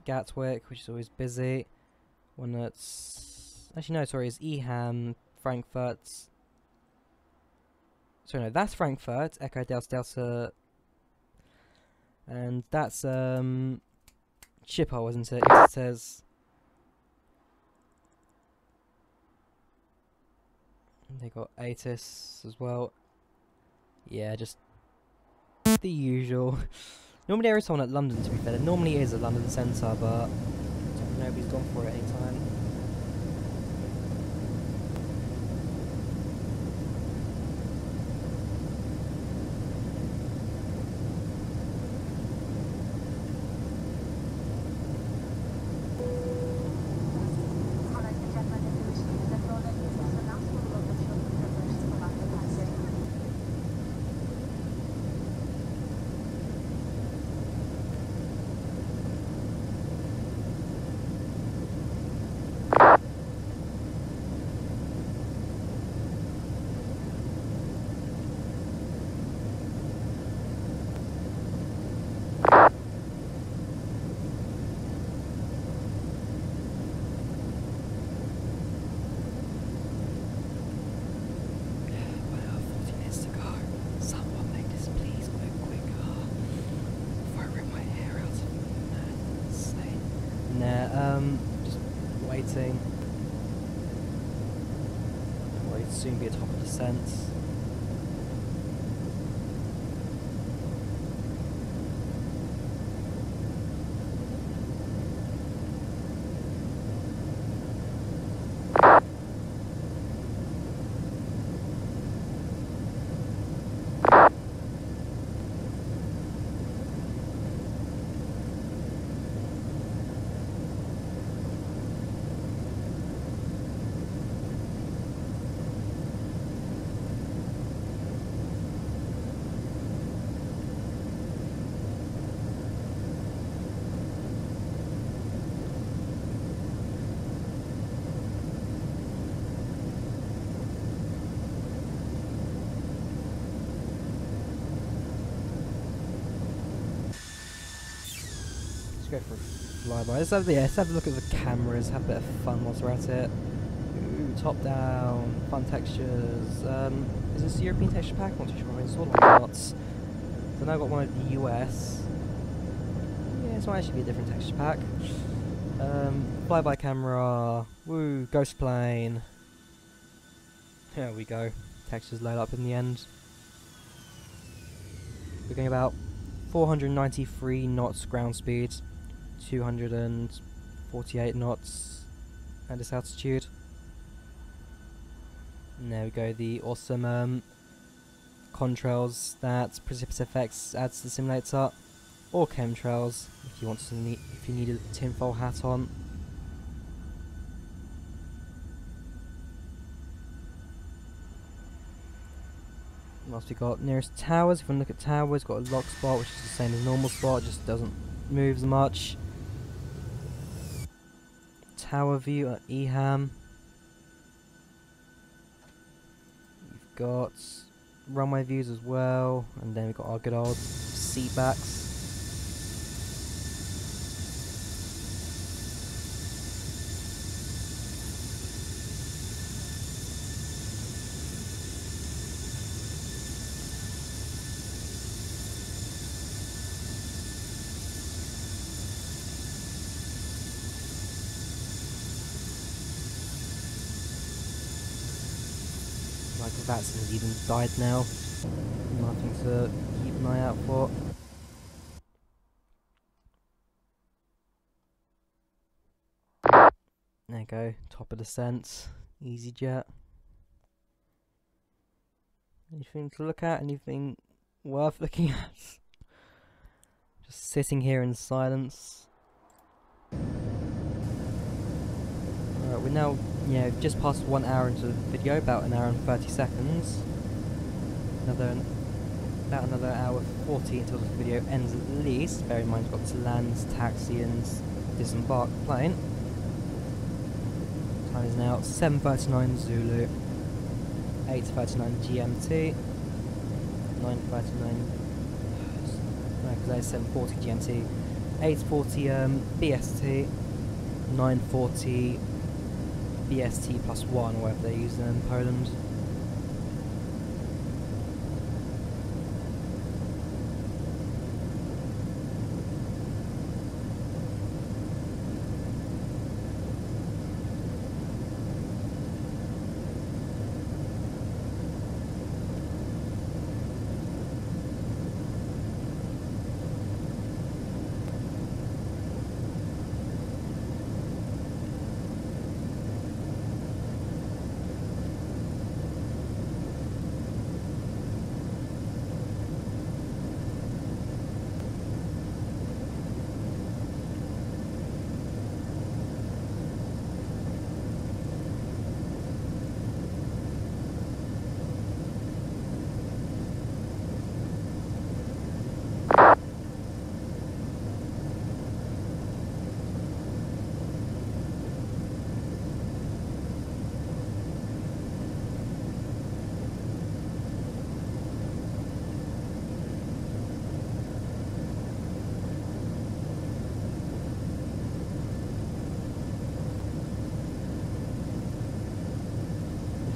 Gatwick, which is always busy. one that's... Actually, no, sorry, it's Eham, Frankfurt. Sorry, no, that's Frankfurt, Echo Delta Delta. And that's, Schiphol, isn't it? Yes, it says. They got Atis as well. Yeah, just the usual. Normally there is someone at London, to be fair. There normally is a London centre, but nobody's gone for it any time. Just waiting. Well, it'll soon be a top of descent. Go for a flyby. Let's have a look at the cameras, have a bit of fun whilst we're at it. Ooh, top down, fun textures. Is this a European texture pack? I'm not too sure if I installed one or not. So now I've got one of the US. Yeah, this might actually be a different texture pack. Flyby camera. Woo, ghost plane. There we go. Textures load up in the end. We're going about 493 knots ground speed. 248 knots at this altitude. And there we go, the awesome contrails that Precipice Effects adds to the simulator, or chemtrails if you want to if you need a tinfoil hat on. What else we got? Nearest towers. If you want to look at towers, got a lock spot, which is the same as normal spot, just doesn't move as much. Tower view at Eham. We've got runway views as well, and then we've got our good old seat backs. Like the VATSIM's even died now. Nothing to keep an eye out for. There you go, top of descent, EasyJet. Anything to look at? Anything worth looking at? Just sitting here in silence. Alright, we're now, just past 1 hour into the video, about 1 hour and 30 seconds. About another hour 40 until the video ends at least. Bear in mind we've got to land, taxi and disembark the plane. Time is now 7:39 Zulu, 8:39 GMT, 9:39. No, because that is 7:40 GMT, 8:40 BST, 940 BST +1, or whatever they use in Poland.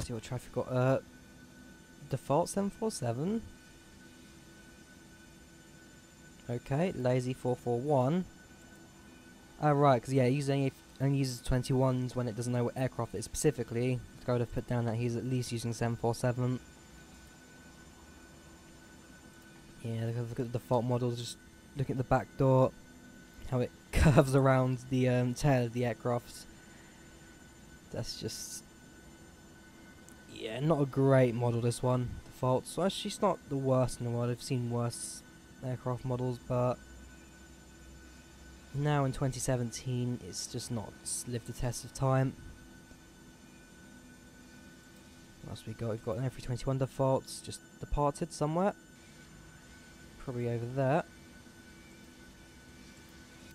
See what traffic got. Default 747. Okay, lazy 441. Oh right, because yeah, he only uses 21s when it doesn't know what aircraft it is specifically. I would have put down that he's at least using 747. Yeah, look at the default model. Just look at the back door, how it curves around the tail of the aircraft. That's just, yeah, not a great model, this one. Default. So actually it's not the worst in the world. I've seen worse aircraft models, but now in 2017 it's just not lived the test of time. What else we got? We've got an A321 defaults, just departed somewhere. Probably over there.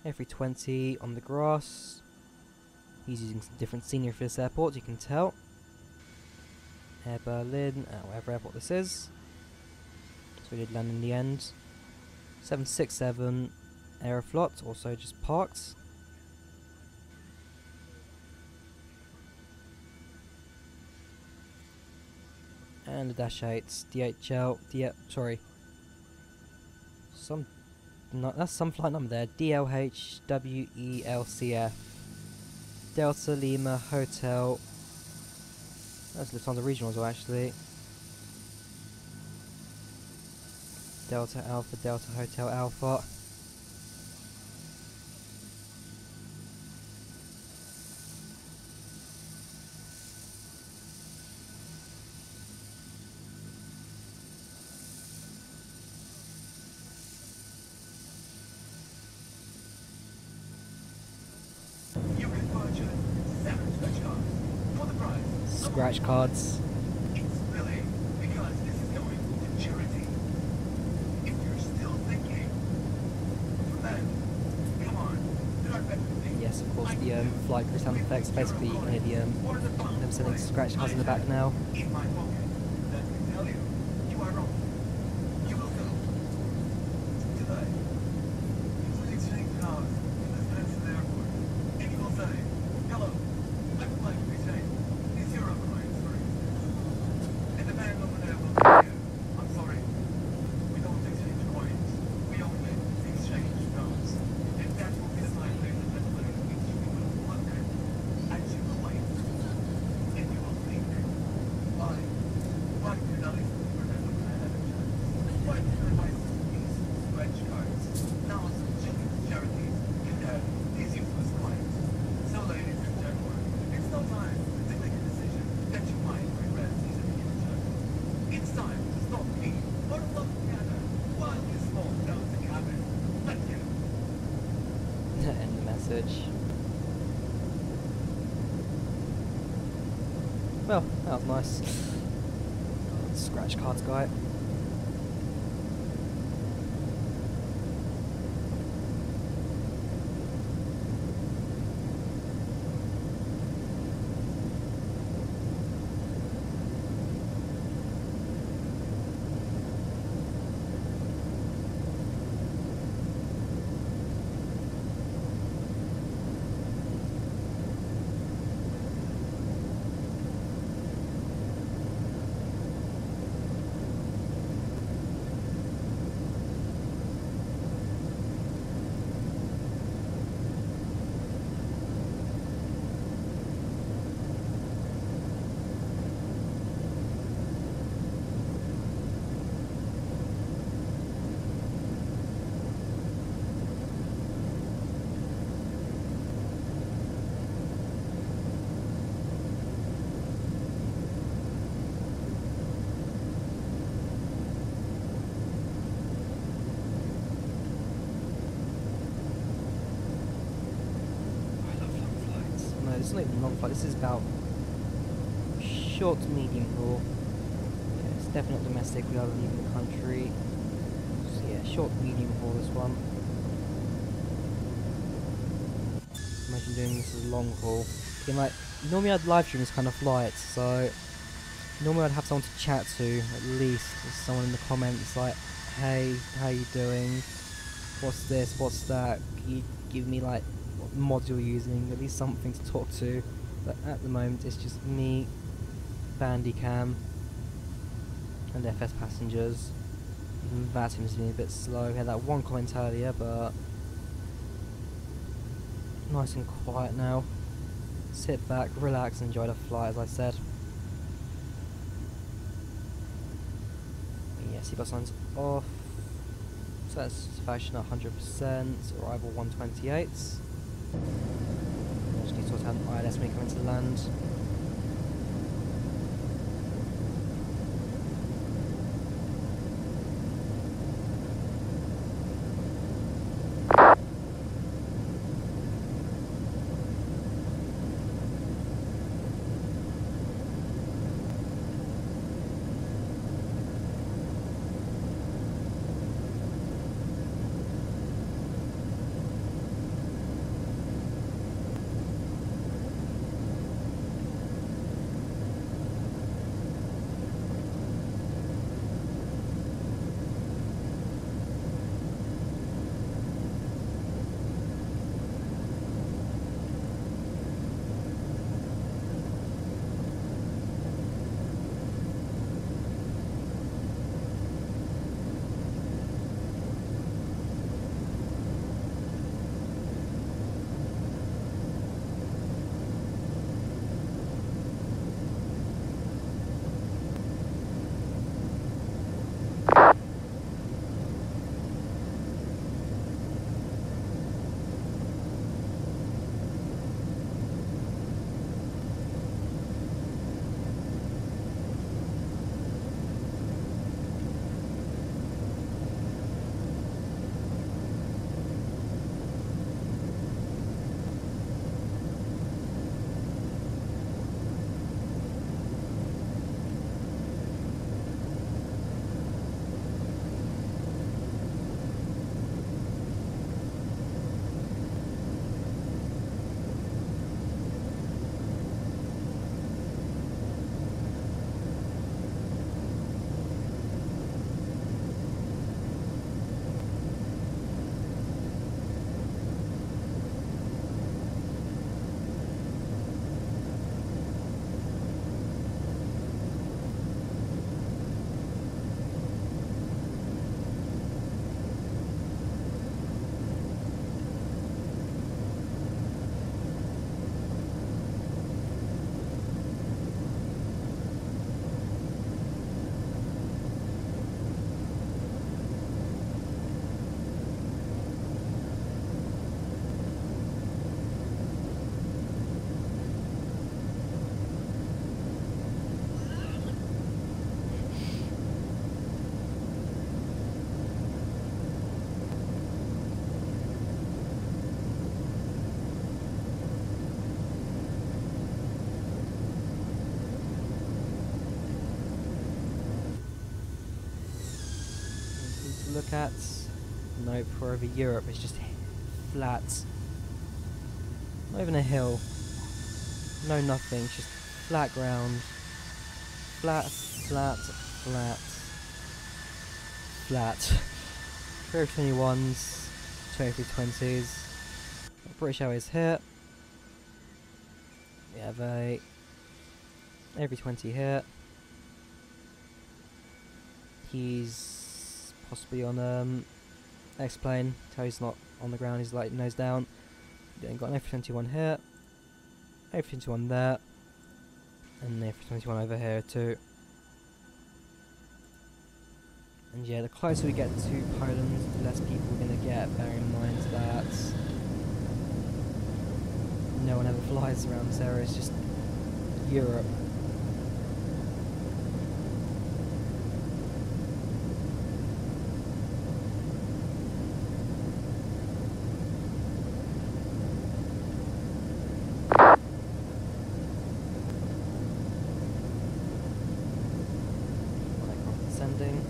A320 on the grass. He's using some different scenery for this airport, you can tell. Air Berlin, whatever airport this is. So we did land in the end. 767 Aeroflot, also just parked. And the Dash 8, DHL, that's some flight number there, DLHWELCF. Delta Lima Hotel. That's Lufthansa Regional as well, actually. Delta Alpha, Delta Hotel Alpha. Scratch cards. It's really because this is going to charity. If you're still thinking, then come on, there are better things. Yes, of course, the flight crew sound effects. Basically, you can hear them sending scratch cards in the back now. In my pocket, that can tell you, you are wrong. You will go today. Including change cars in the Stansted airport. And you will say, hello, I would like to be changed. Is your coins for and the man over there will tell you, I'm sorry, we don't exchange coins, we only exchange notes. And that will be the time later that later which you will look at your coins. And you will think, why did I listen to Fernando manager? Why did I buy these scratch cards? Now some charities can have these useless coins. So ladies and gentlemen, it's no time to make a decision that you might regret in the future. It's time to stop me or look together while you smoke down the cabin. Thank you. End the message. Well, that was nice. Scratch cards guy. This is not even long flight. This is about short to medium haul. Yeah, it's definitely not domestic. We are leaving the country. So yeah, short to medium haul. This one. Imagine doing this as a long haul. Again, like normally I'd live stream this kind of flights, so normally I'd have someone to chat to at least. There's someone in the comments like, "Hey, how you doing? What's this? What's that? Can you give me like what mods you're using? At least something to talk to." But at the moment, it's just me, Bandicam, and FS passengers. Even VATSIM's being a bit slow. We had that one comment earlier, but nice and quiet now. Sit back, relax, enjoy the flight, as I said. Yeah, seatbelt signs off. So that's fashion at 100%, arrival 128. Just need to sort out an ILS when we come into land. Look at. Nope, we're over Europe, it's just flat. Not even a hill. No nothing, it's just flat ground. Flat, flat, flat. Flat. 321s, 2320s. British Airways here. We have a every 20 here. He's possibly on X-plane. He's not on the ground, he's like nose down. Then got an F21 here, F21 there, and an F21 over here too. And yeah, the closer we get to Poland, the less people we're going to get. Bear in mind that no one ever flies around this area, it's just Europe. landing.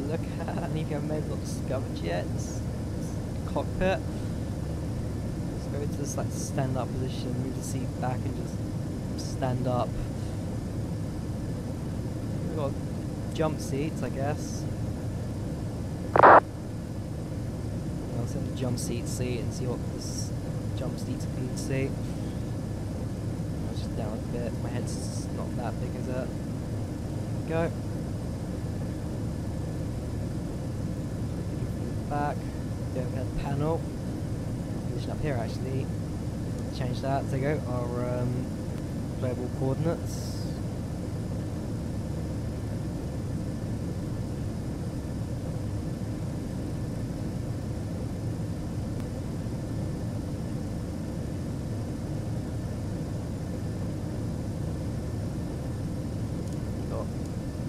Look at anything I've maybe not discovered yet. Cockpit. Let's go into this like stand up position, move the seat back and just stand up. We've got jump seats, I guess. I'll set the jump seat and see what this jump seats can see. I'll just down a bit, my head's not that big, is it? Go. Back, the overhead panel, position up here actually, change that, there you go, our global coordinates. Got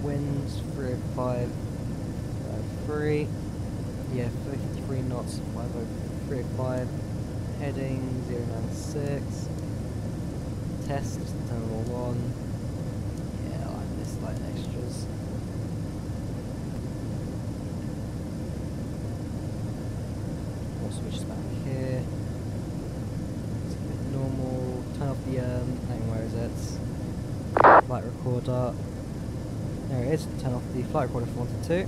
winds 305, 3. Yeah, 53 knots, 50305, heading 096, test, terminal 1, yeah, I like this, like extras. We'll switch back here, let's keep it normal, turn off the, hang on, where is it? Flight recorder, there it is, turn off the flight recorder if you wanted to.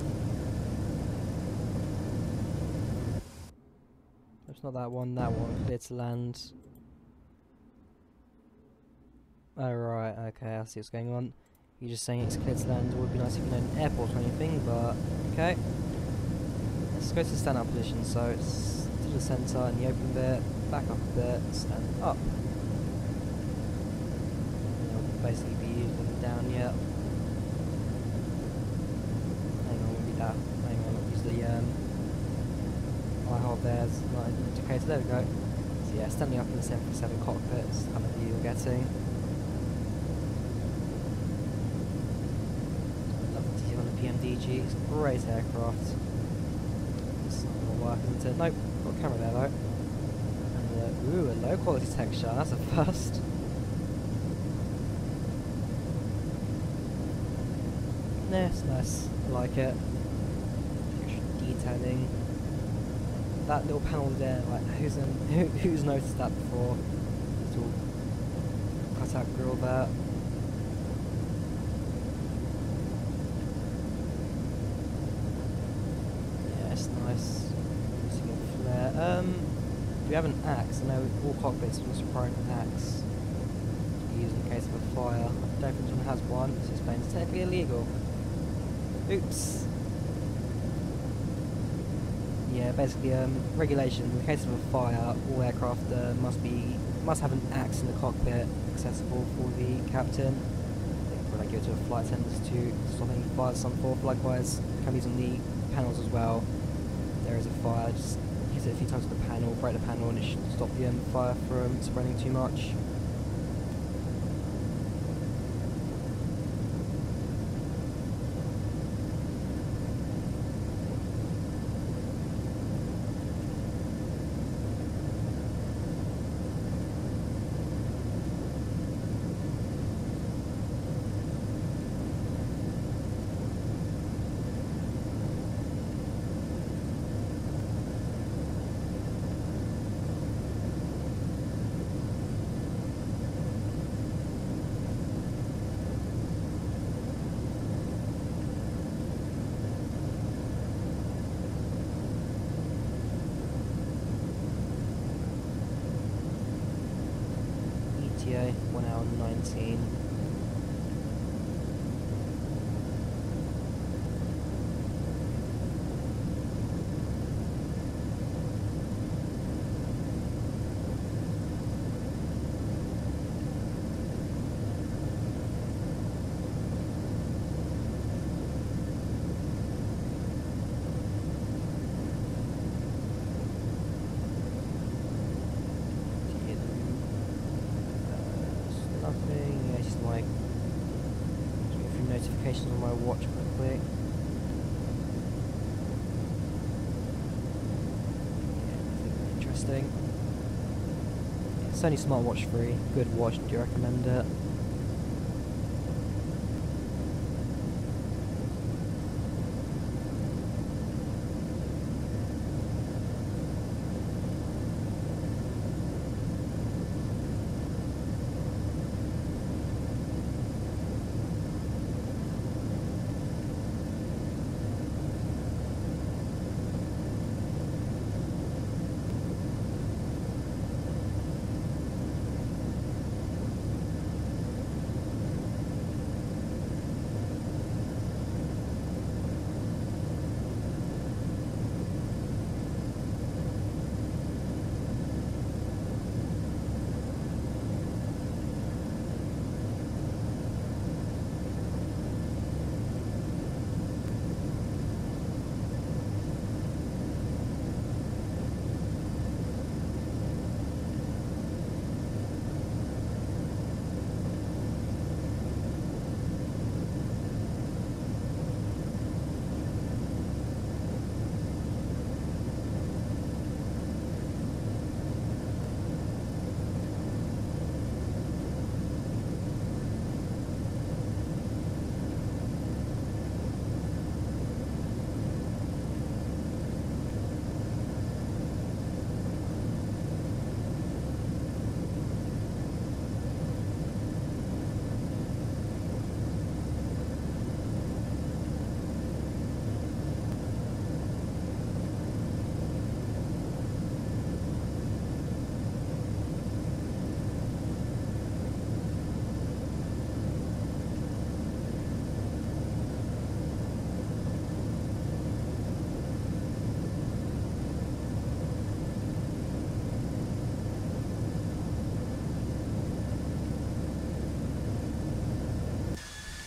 It's not that one, clear to land. Oh right, okay, I see what's going on. You're just saying it's clear to land. It would be nice if you know an airport or anything, but okay. Let's go to the stand up position, so it's to the centre and the open bit, back up a bit, stand up. And it'll basically be using down yet. Hang on, we'll be that. Hang on, I'll use the I hold there's not an indicator, there we go. So yeah, standing up in the 737 cockpit is kind of the view you're getting. Love the view on the PMDG, it's a great aircraft. It's not going to work, isn't it? Nope, got a camera there though. And ooh, a low quality texture, that's a first. Yeah, it's nice, I like it. Extra detailing. That little panel there, like who's noticed that before? Little cut-out grill there. Yeah, it's nice. Using a flare. Do we have an axe? I know all cockpits must require an axe to be used in case of a fire. I don't think this one has one, so it's playing technically illegal. Oops. Yeah, basically, regulation. In the case of a fire, all aircraft must have an axe in the cockpit accessible for the captain. When I go to a flight attendant to stop any fires some forth. Likewise, can be used on the panels as well. If there is a fire, just hit it a few times with the panel, break the panel, and it should stop the fire from spreading too much. ETA 1 hour 19. like looking through notifications on my watch quickly. Yeah, nothing interesting. Yeah, Sony smartwatch free. Good watch. Do you recommend it?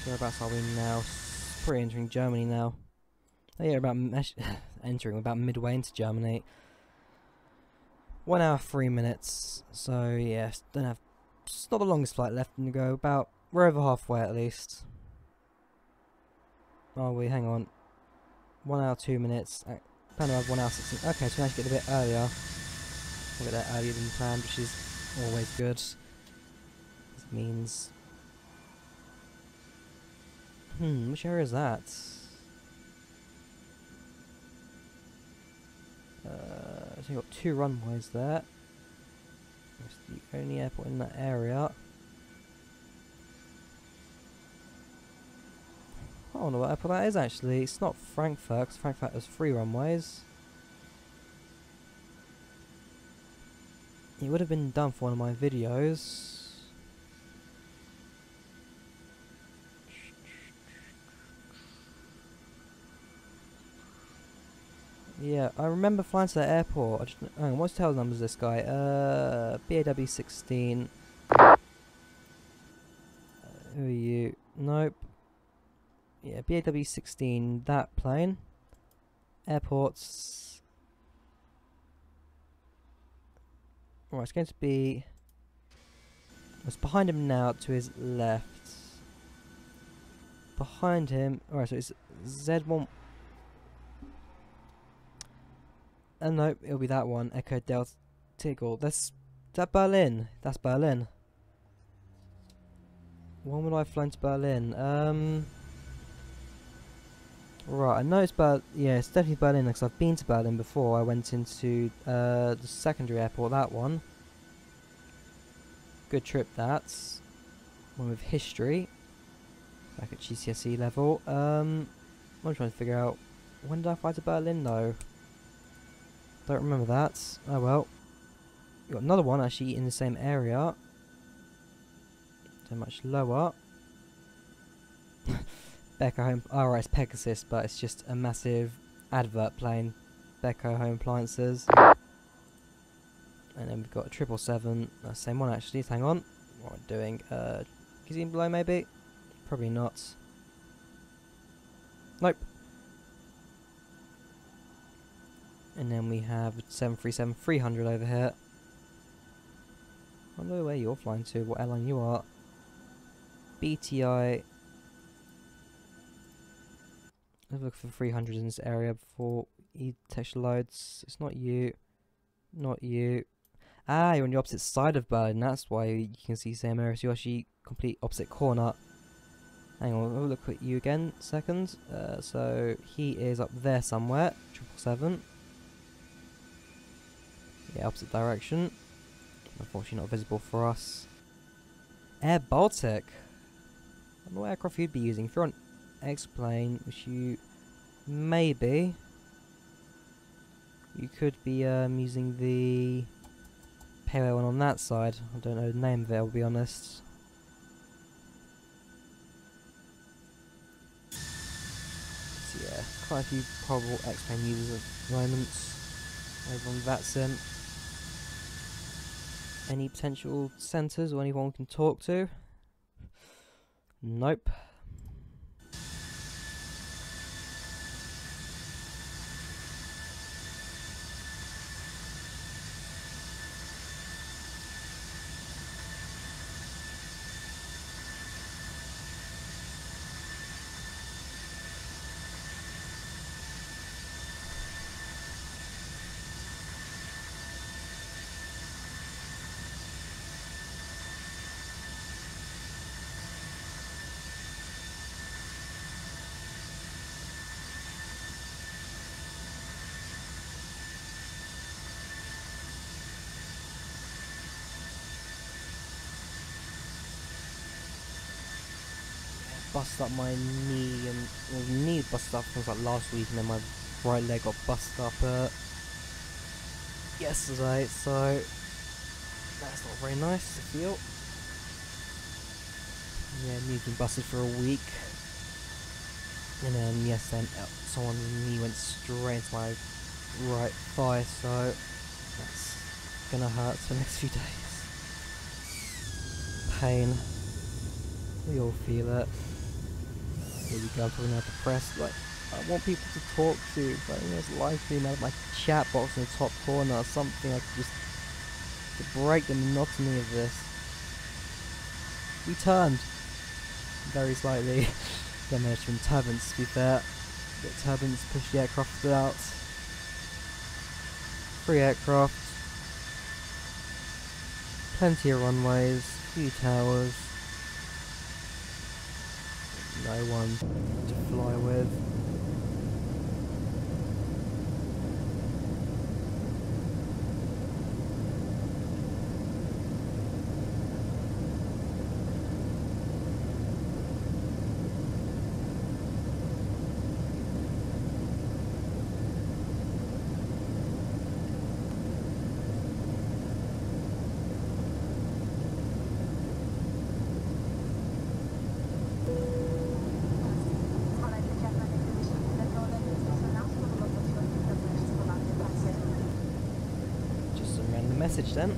Whereabouts are we now? Probably entering Germany now. Oh yeah, entering about midway into Germany. 1 hour 3 minutes. So yeah, don't have. It's not the longest flight left to go. About we're over halfway at least. Are we? Hang on. 1 hour 2 minutes. Plan to have 1 hour 16. Okay, so we managed to get a bit earlier. A bit earlier than planned, which is always good. This means. Which area is that? So you've got 2 runways there. It's the only airport in that area. I don't know what airport that is actually. It's not Frankfurt, because Frankfurt has 3 runways. It would have been done for one of my videos. Yeah, I remember flying to the airport. I just, hang on, what's tail numbers this guy? BAW 16. Who are you? Nope. Yeah, BAW 16, that plane. Airports. Right, it's going to be. It's behind him now, to his left. Behind him. Alright, so it's Z1. No, it'll be that one. Echo Delta Tiggle. Is that Berlin? That's Berlin. When would I have flown to Berlin? Right, I know it's yeah, it's definitely Berlin because I've been to Berlin before. I went into the secondary airport, that one. Good trip, that's one with history. Back at GCSE level. I'm trying to figure out, when did I fly to Berlin though? Don't remember that. Oh well. You've got another one actually in the same area. So much lower. Beko Home. Alright, it's Pegasus, but it's just a massive advert plane. Beko Home Appliances. And then we've got a 777. That's the same one actually. Hang on. What am I doing? Cuisine below maybe? Probably not. Nope. And then we have 737-300 over here. I wonder where you're flying to, what airline you are. BTI. Let's look for 300 in this area before he detection loads. It's not you. Not you. Ah, you're on the opposite side of Berlin. That's why you can see same area. So you're actually complete opposite corner. Hang on, we'll look at you again. Second. So he is up there somewhere. 777. Yeah, opposite direction. Unfortunately, not visible for us. Air Baltic. I don't know what aircraft you'd be using. If you're on X-plane, which you maybe, you could be using the payload one on that side. I don't know the name of it, I'll be honest. So yeah, quite a few probable X-plane users at the moment over on VATSIM. Any potential centres or anyone we can talk to? Nope. Busted up my knee, and well, knee busted up things like last week, and then my right leg got busted up yesterday, so that's not very nice to feel. Yeah, knee's been busted for a week, and then yesterday someone's knee went straight into my right thigh, so that's gonna hurt for the next few days. Pain. We all feel it. Here we go, I'm probably now depressed. Like, I want people to talk to, but there's live stream out of my chat box in the top corner or something. I could just to break the monotony of this. We turned very slightly. Then managed from turbines, to be fair. The turbines pushed the aircraft out. 3 aircraft. Plenty of runways, few towers. No one to fly with. Message then.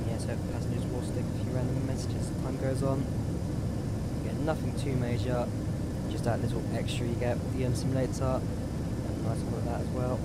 Yeah, so passengers will stick a few random messages as time goes on. Again, nothing too major. Just that little extra you get with the simulator. Nice one with that as well.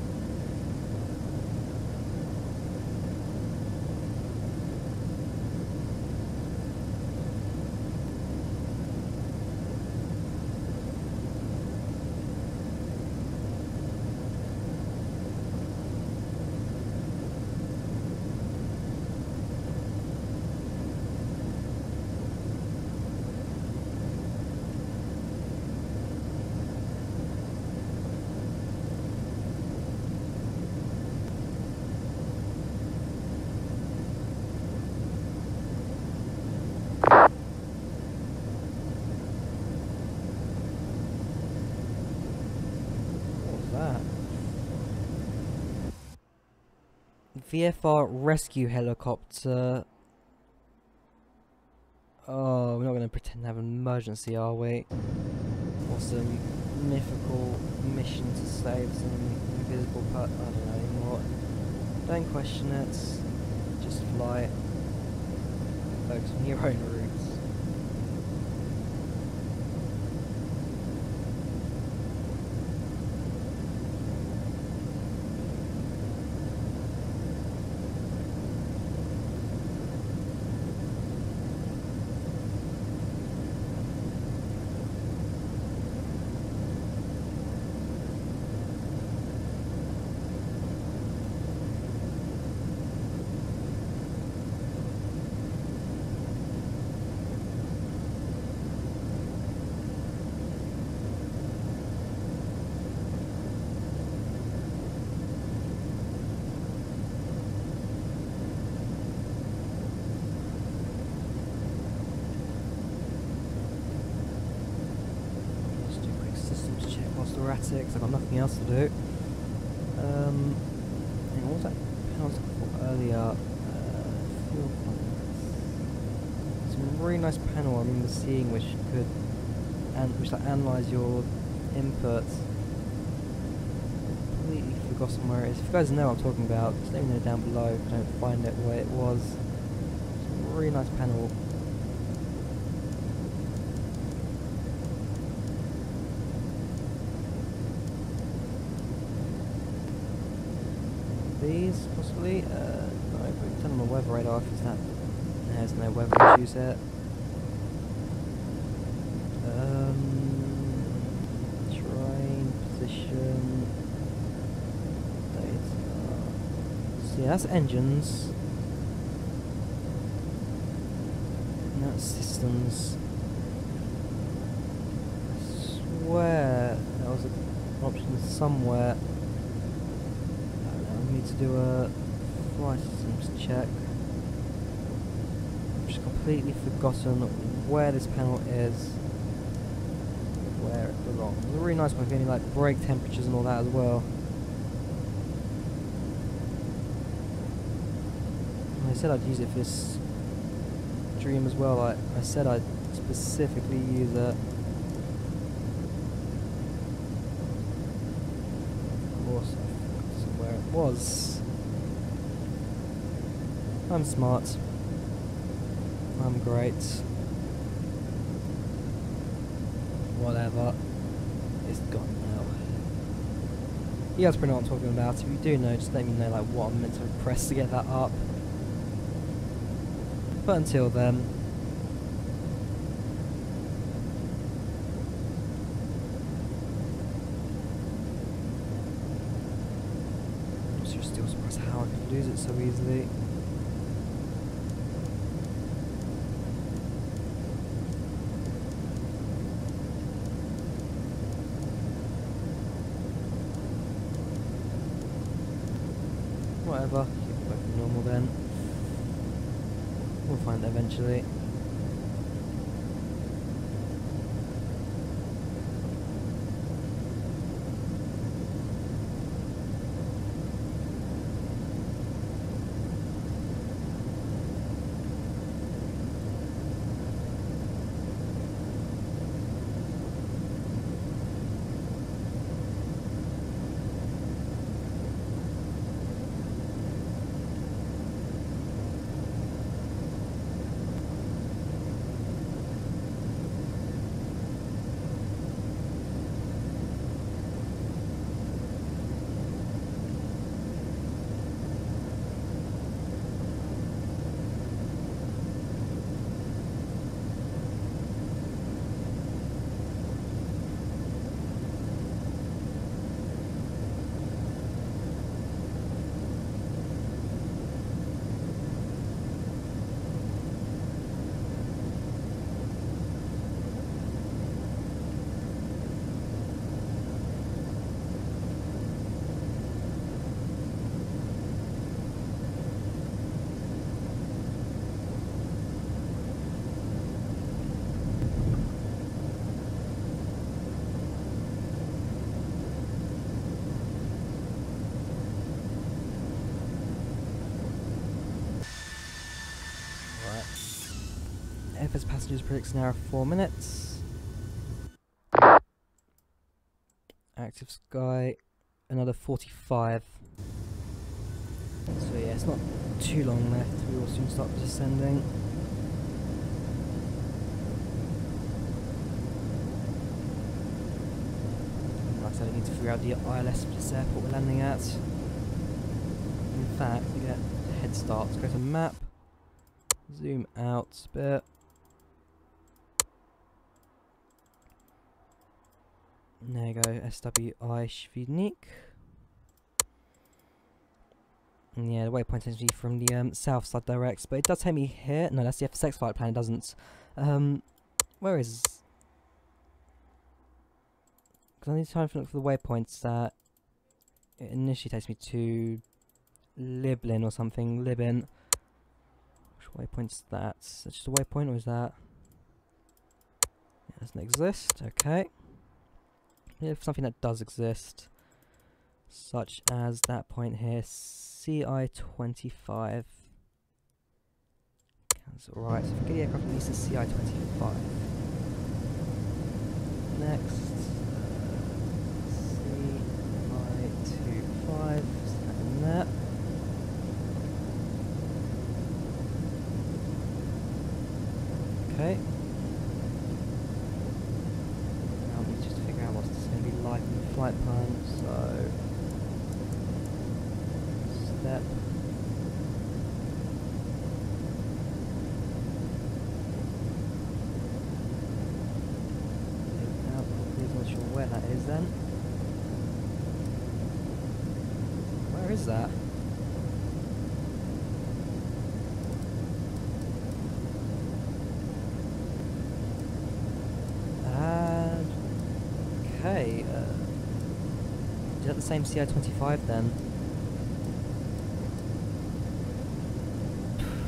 VFR rescue helicopter. Oh, we're not going to pretend to have an emergency, are we? Or some mythical mission to save some invisible I don't know anymore. Don't question it. Just fly. Focus on your own routes. At it, 'cause I've got nothing else to do. And what was that panel I was looking for earlier? Fuel economics. Some really nice panel I remember seeing which could which like analyse your inputs. Completely forgotten where it is. If you guys know what I'm talking about, just let me know down below if I don't find it where it was. It's a really nice panel. These, possibly? No, but we can turn on the weather radar if it's that. There's no weather issues there. Train, position, data. So yeah, that's engines. And that's systems. I swear there was an option somewhere. To do a flight systems check. I've just completely forgotten where this panel is, where it belongs. It's a really nice one, getting like brake temperatures and all that as well. And I said I'd use it for this dream as well. I said I'd specifically use it. Of course. Where it was. I'm smart. I'm great. Whatever. It's gone now. You guys probably know what I'm talking about. If you do know, just let me know like what I'm meant to press to get that up. But until then, still surprised how I could lose it so easily. Whatever, keep it back to normal then. We'll find it eventually. FS passengers predicts an hour 4 minutes. Active sky, another 45. So yeah, it's not too long left. We will soon start descending. Like I said, I need to figure out the ILS for this airport we're landing at. In fact, we get a head start. Let's go to map. Zoom out a bit. There you go, SWI Świdnik. And yeah, the waypoint tends to be from the south side directs, but it does take me here. No, that's the FSX flight plan, it doesn't. Where is... Because I need time to look for the waypoints that it initially takes me to Lublin or something. Lublin. Which waypoint's that? Is that just a waypoint or is that... It doesn't exist, okay. If something that does exist, such as that point here, CI-25. Cancel. Right, so if we get the aircraft release to CI-25. Next, CI-25, snap in that. Okay. Like in the flight plan, so step out, please not sure where that is then. Where is that? Okay, is that the same CI-25 then?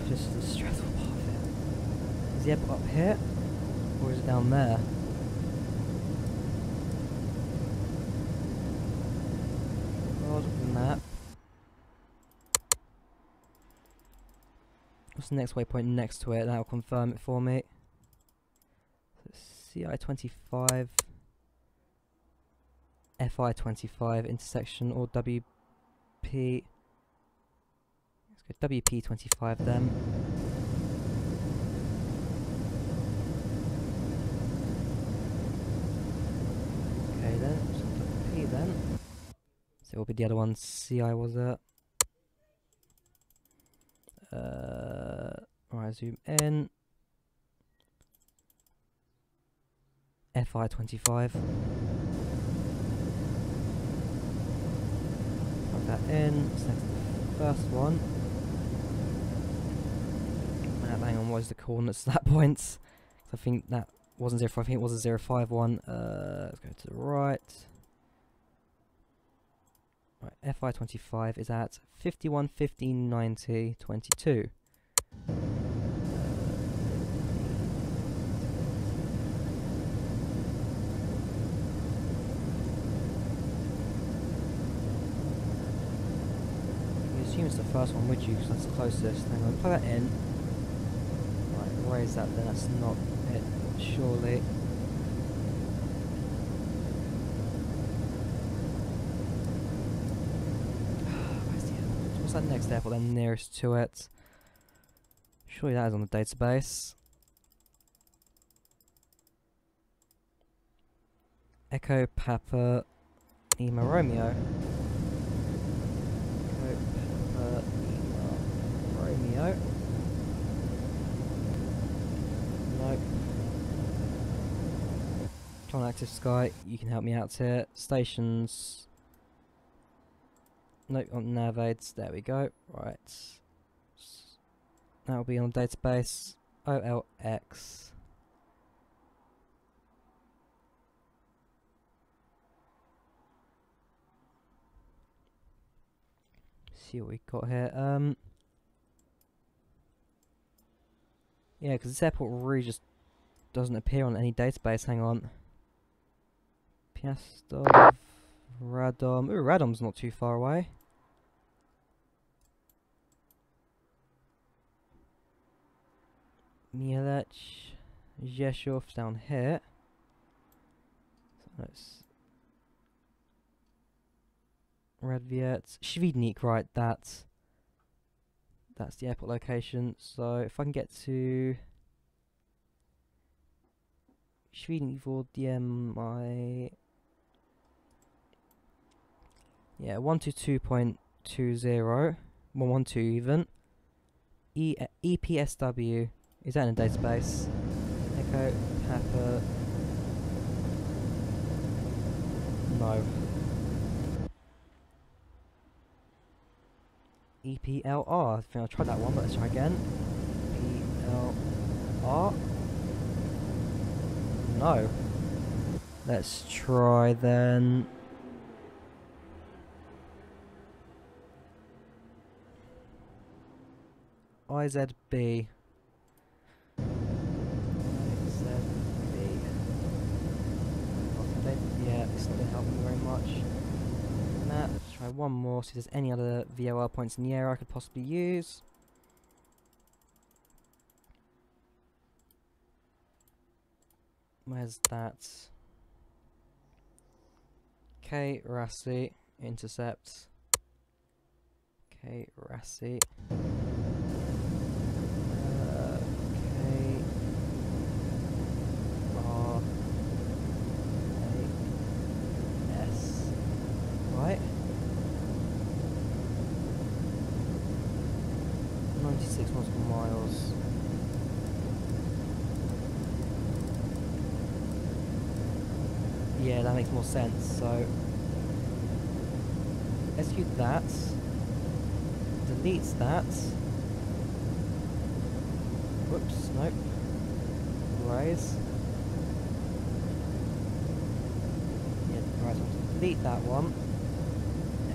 Just the stressful part of it. Is the airport up here? Or is it down there? God, map. What's the next waypoint next to it? That'll confirm it for me. So CI-25. FI-25 intersection or WP. Let's go WP-25 then. Okay then, so WP then. So it will be the other one. CI was it? Alright, zoom in. FI-25. That in. So that's the first one. Hang on, what is the coordinates at that point? I think that wasn't 05, I think it was a 051. Let's go to the right. Right, FI-25 is at 51, 15, 90, 22. Assume it's the first one, would you? Because that's the closest. Hang on, plug that in. Right, where is that then? That's not it, surely. Where's the airport? What's that next airport then nearest to it? Surely that is on the database. Echo Papa Lima Romeo. Romeo. Nope. Tron Active Sky, you can help me out here. Stations. Nope, on nav aids. There we go. Right. That'll be on the database. OLX. See what we got here. Yeah, because this airport really just doesn't appear on any database. Hang on. Piastov, Radom. Ooh, Radom's not too far away. Mielec, Rzeszów down here. So that's Radviet, Świdnik, right? That's That's the airport location. So if I can get to Świdnik Wodiem, yeah, 122.20, 112 even. EPSW, is that in a database? Echo, Papa, no. EPLR, I think I'll try that one, but let's try again. EPLR? No. Let's try then. IZB. Yeah, it's not going to help me very much. Nah, let's try one more, see if there's any other VOR points in the area I could possibly use. Where's that? K Rassi, intercept. K Rassi. Right. 96 miles. Yeah, that makes more sense. So execute that. Deletes that. Whoops, nope. Erase. Yeah, right, so delete that one.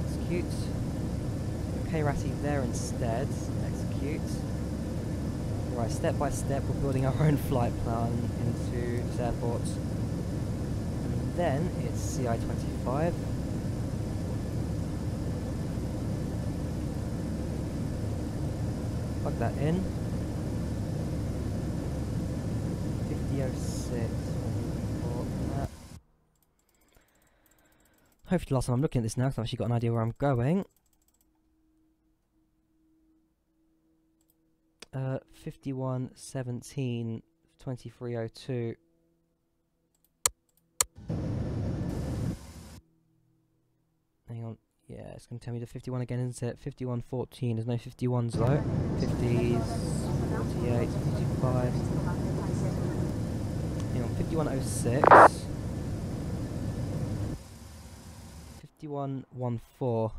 Execute. Okay, Ratty there instead. Execute. Right, step by step we're building our own flight plan into this airport. And then it's CI-25. Plug that in. 5006. Hopefully the last time I'm looking at this now, because I've actually got an idea where I'm going. 5117 2302. Hang on. Yeah, it's going to tell me the 51 again, isn't it? 5114. There's no 51s though. 50s, 48, 55. Hang on, 5106. 5114.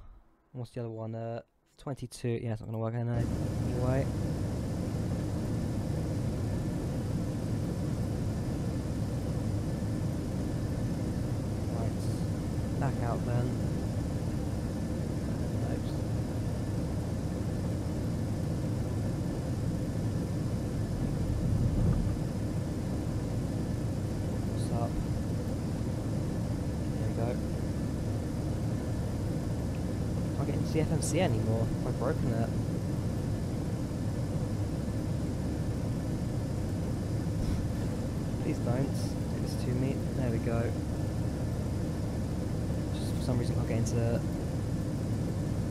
What's the other one? 22. Yeah, it's not going to work anyway. Right. Back out then. Oops. What's up? There we go. Can't get into the FMC anymore. I've broken it. Please don't do this to me. There we go. Just for some reason I can't get into the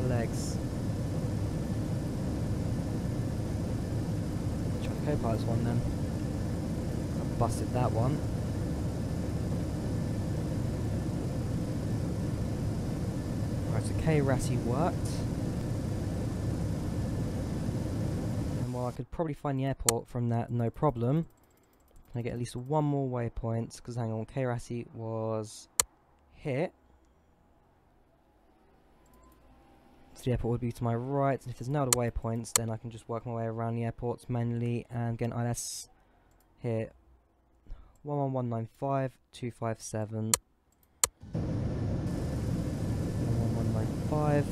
legs. Try the co-pilot's one then. I've busted that one. Right, so K-Ratty worked. And while I could probably find the airport from that, no problem. Can I get at least one more waypoint? Because hang on, K-Ratty was hit. So the airport would be to my right, and if there's no other waypoints, then I can just work my way around the airports manually and get an ILS hit. 11195, 257. 11195.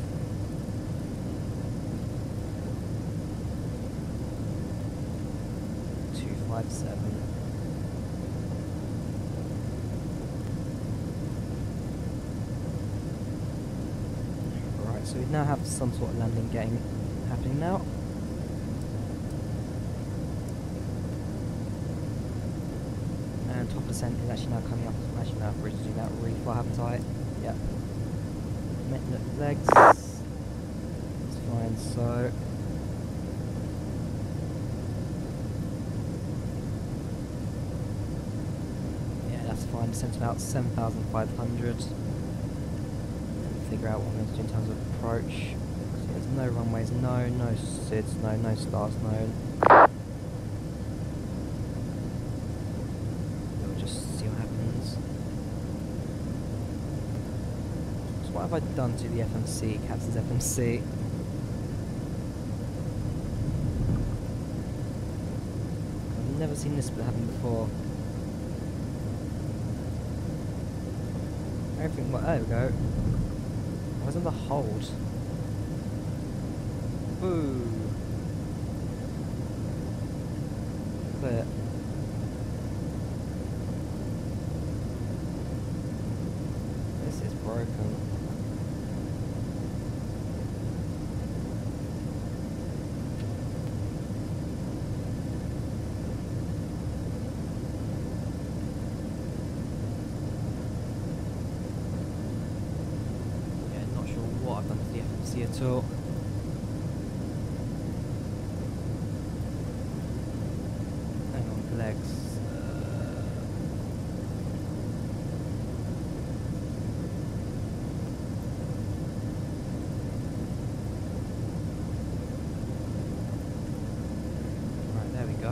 257. So we now have some sort of landing game happening now. And top descent is actually now coming up. Actually now bridge is doing that really far, haven't I? Yep. Legs. It's fine, so climb descent to about 7,500. Figure out what I'm going to do in terms of approach. So there's no runways, no SIDs, no stars, no. We'll just see what happens. So what have I done to the FMC, Captain's FMC? I've never seen this happen before. Everything, well, there we go. I was on the hold. Ooh. Clear. This is broken. What I've done to the FMC at all. Hang on, legs. Right, there we go.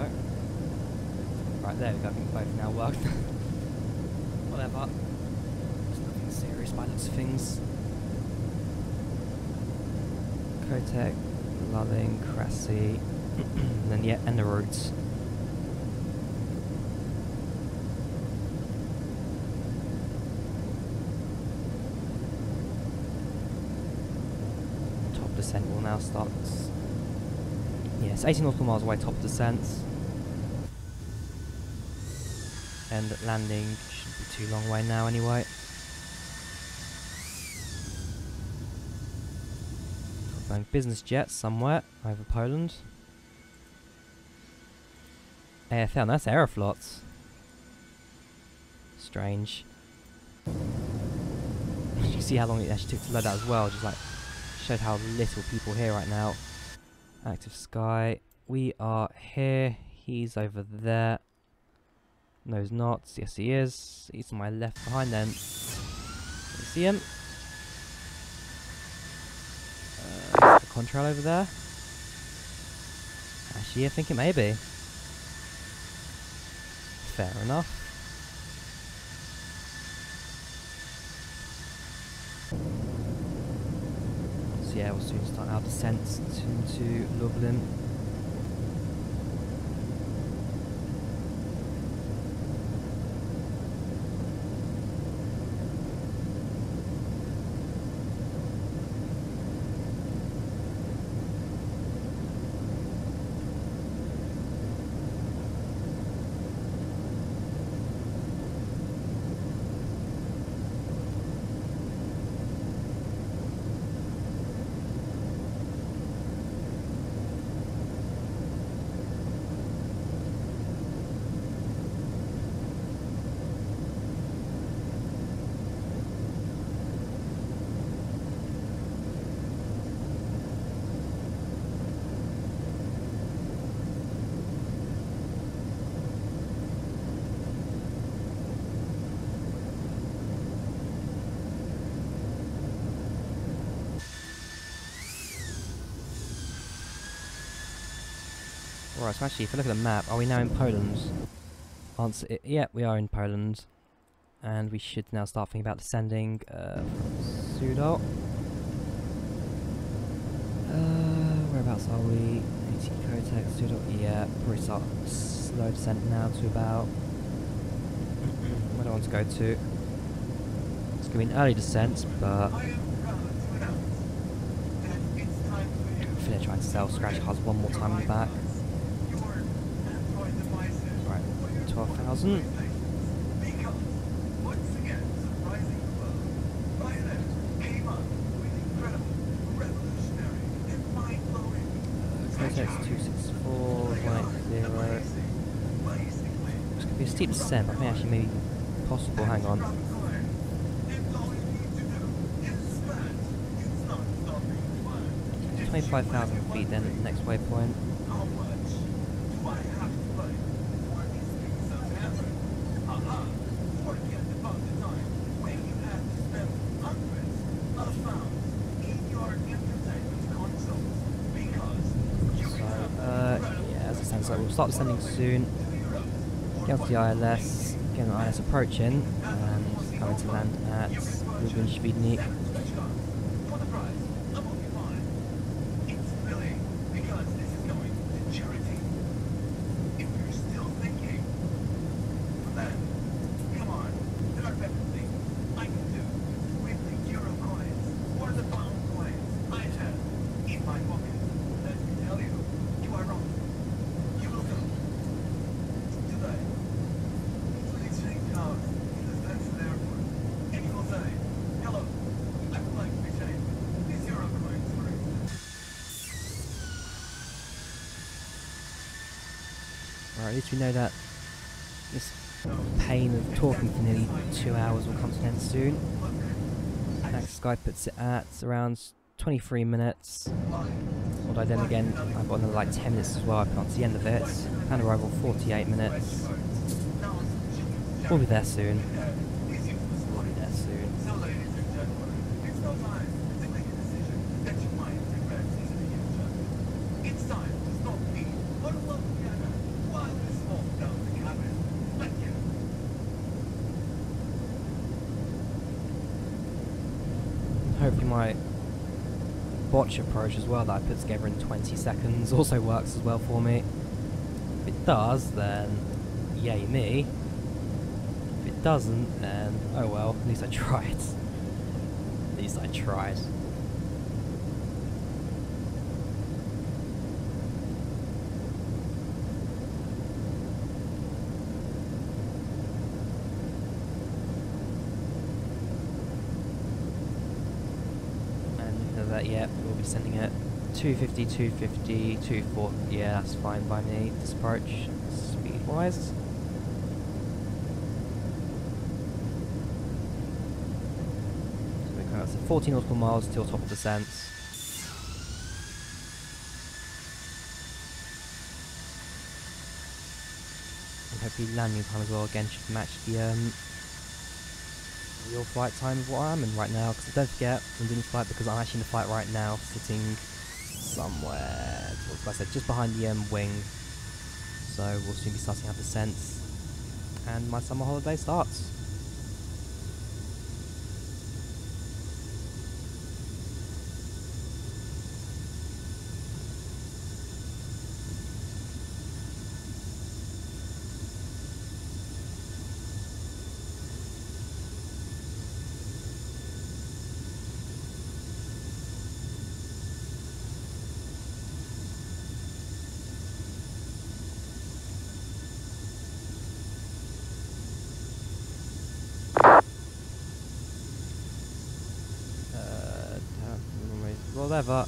Right, there we go. I think both now worked. Whatever. There's nothing serious by the looks of things. Kotek, Lulling, Cressy, and then yeah, and the roads. Top descent will now start. Yes, 18 nautical miles away, top descent. And landing shouldn't be too long away now anyway. Business jet somewhere over Poland. AFL, that's Aeroflots. Strange. You can see how long it actually took to load that as well, just like showed how little people here right now. Active sky. We are here. He's over there. No, he's not. Yes, he is. He's to my left behind then. You see him? The contrail over there. Actually, I think it may be. Fair enough. So yeah, we'll soon start our descent into Lublin. Right, so actually, if you look at the map, are we now in Poland? Answer it. Yeah, we are in Poland. And we should now start thinking about descending from ZULU. Whereabouts are we? AT Kotek, ZULU. Yeah, probably start slow descent now to about... where do I want to go to? It's going to be an early descent, but... I feel like trying to self-scratch cars one more time in the back. 12,000. Cortex 264, 180. It's going to be a steep descent, but I think actually maybe possible. Hang on. 25,000 feet then, next waypoint. start descending soon. Get onto the ILS, get on ILS approaching, and coming to land at Lublin Świdnik. For the prize, I will be fine. It's really because this is going to charity. If you're still thinking, then come on, there are better things I can do with the euro coins or the pound coins I have in my pocket. Let me tell you, you are wrong. You will go today. Please change cars in the Stansted airport, and you will say, hello, I would like to be changed. These euro coins for instance. Right, at least we know that this pain of talking for nearly 2 hours will come to an end soon. Next Sky puts it at around 23 minutes. Although then again, I've got another like 10 minutes as well. I've got to the end of it. And arrival 48 minutes. We'll be there soon. We'll be there soon. So, ladies and gentlemen, it's no time to make a decision that you might regret in the future. It's time to stop me or love together while we smoke down the cabin. Thank you. Hopefully my botch approach as well that I put together in 20 seconds also works as well for me. If it does, then yay me. If it doesn't, then oh well, at least I tried. At least I tried. That yet, we'll be sending it 250, 250, 240. Yeah, that's fine by me. This approach, speed wise. So we're going up to 14 nautical miles till top of descent. And hopefully landing time as well again should match the real flight time of what I'm in right now, because don't forget I'm doing the flight because I'm actually in the flight right now, sitting somewhere, like I said, just behind the wing. So we'll soon be starting our descent, and my summer holiday starts. Whatever,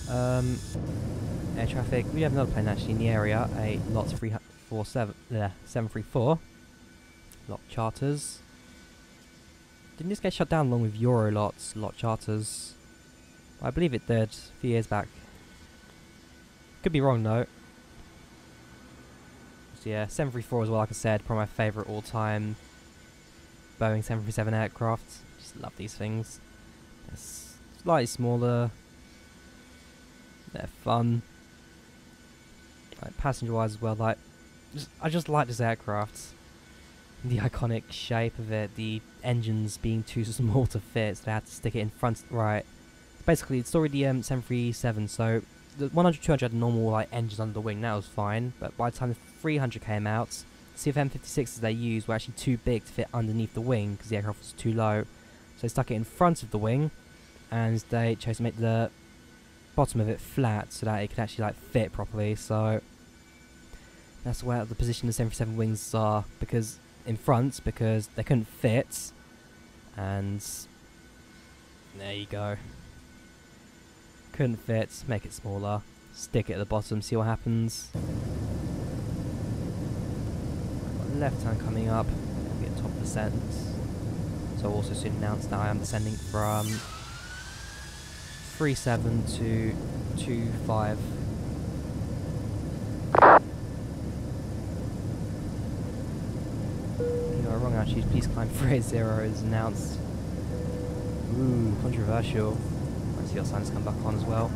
air traffic, we have another plane actually in the area, a lot 734, lot charters. Didn't this get shut down along with Euro lot charters? I believe it did, a few years back. Could be wrong though. So yeah, 734 as well, like I said, probably my favourite all-time Boeing 737 aircraft. Just love these things. It's slightly smaller. They're fun. Like passenger-wise as well. Like, I just like this aircraft. The iconic shape of it. The engines being too small to fit, so they had to stick it in front. Right. Basically, it's already 737. So the 100, 200 had normal like engines under the wing. That was fine. But by the time the 300 came out, CFM56s they used were actually too big to fit underneath the wing because the aircraft was too low. So they stuck it in front of the wing, and they chose to make the bottom of it flat so that it could actually like fit properly. So that's where the position the 737 wings are, because in front, because they couldn't fit, and there you go. Couldn't fit, make it smaller, stick it at the bottom, see what happens. I've got left hand coming up, I'll be at top descent. So I'll also soon announce that I am descending from 37 to 25. You are wrong actually, please climb 30 is announced. Ooh, controversial. I see our signs come back on as well.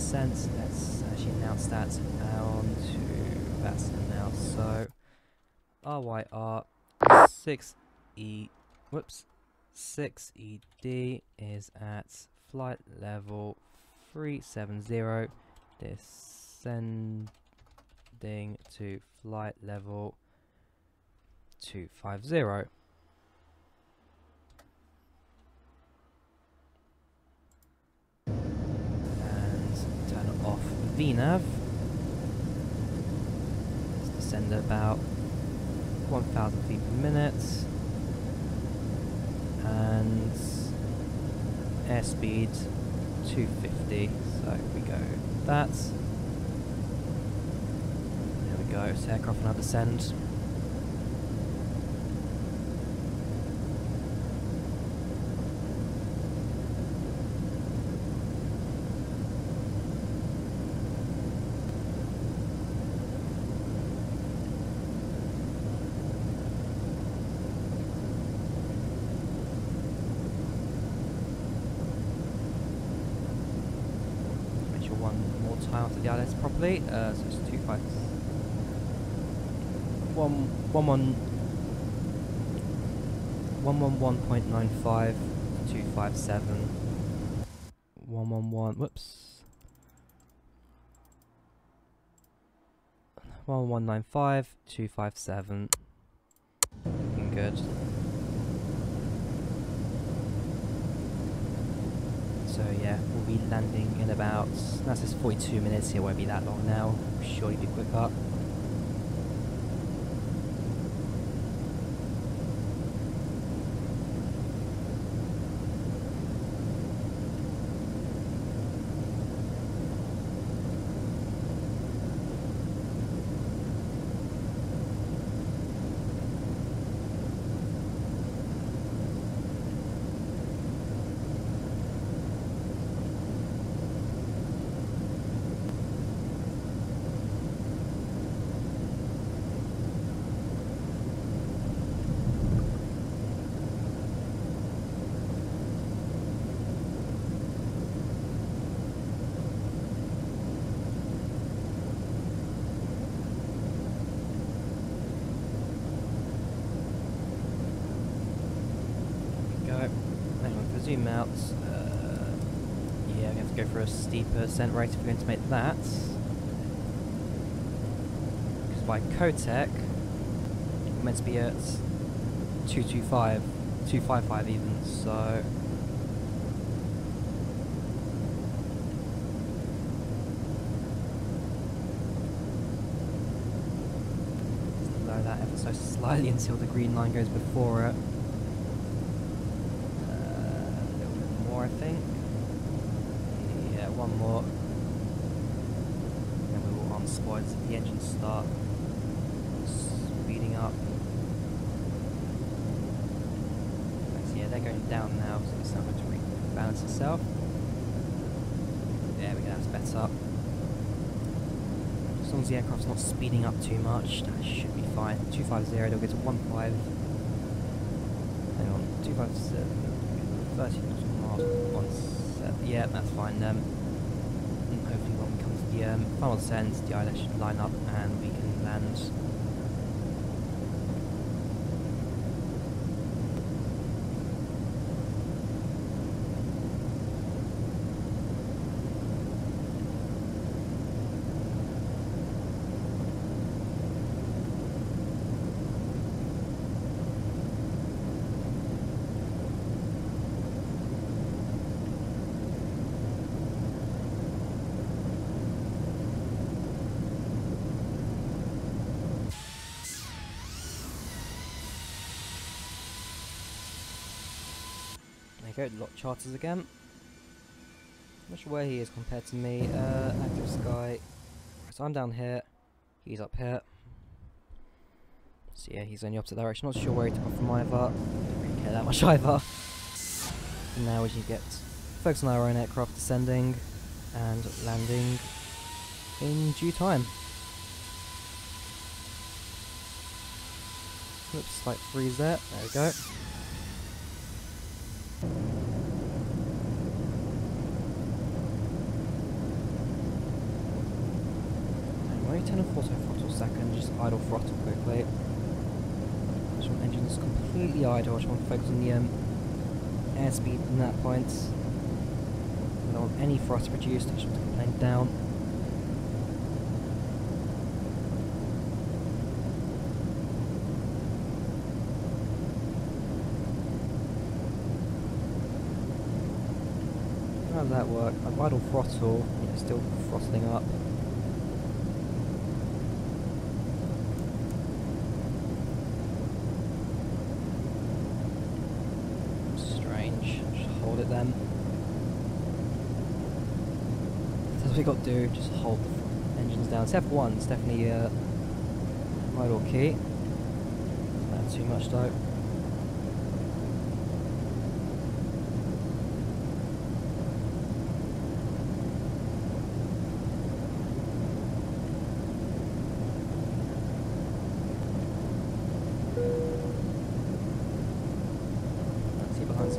descent. Let's actually announce that on to VATSIM now. So RYR 6E, whoops, 6ED is at flight level 370, descending to flight level 250. And turn off VNAV. Let's descend at about 1,000 feet per minute. And airspeed 250. So we go that. There we go. So aircraft now descend. One more time after the ILS properly, so it's 2.5 111.95 257 111, whoops, 1195 257. Looking good. So yeah, we'll be landing in about, that says 42 minutes, it won't be that long now, surely be quicker. Zoom out. Yeah, we have to go for a steeper ascent rate if we're going to make that. Because by Cotec, we're meant to be at 225, 255 even, so. Just lower that ever so slightly until the green line goes before it. I think. Yeah, one more. Then we will unspoil so the engines start speeding up. So yeah, they're going down now, so it's not going to rebalance itself. There we go, that's better. As long as the aircraft's not speeding up too much, that should be fine. 250, they'll get to 15. Hang on, 257, 30 miles. Yeah, that's fine. And hopefully when we come to the final descent, the ILS should line up and we can land. There you go, lot charters again. Not sure where he is compared to me. Active Sky. So I'm down here, he's up here. So yeah, he's in the opposite direction. Not sure where he took off from either. Don't really care that much either. And now we can get focus on our own aircraft descending and landing in due time. Oops, slight freeze there. There we go. 10 and 4 throttle second, just idle throttle quickly. I just want engines completely idle, I just want to focus on the airspeed from that point. I don't want any thrust produced, I just want to plane down. How does that work? I idle throttle, yeah, still throttling up. Strange, just hold it then. That's what we got to do, just hold the engines down. It's F1, it's definitely idle key. Not too much though.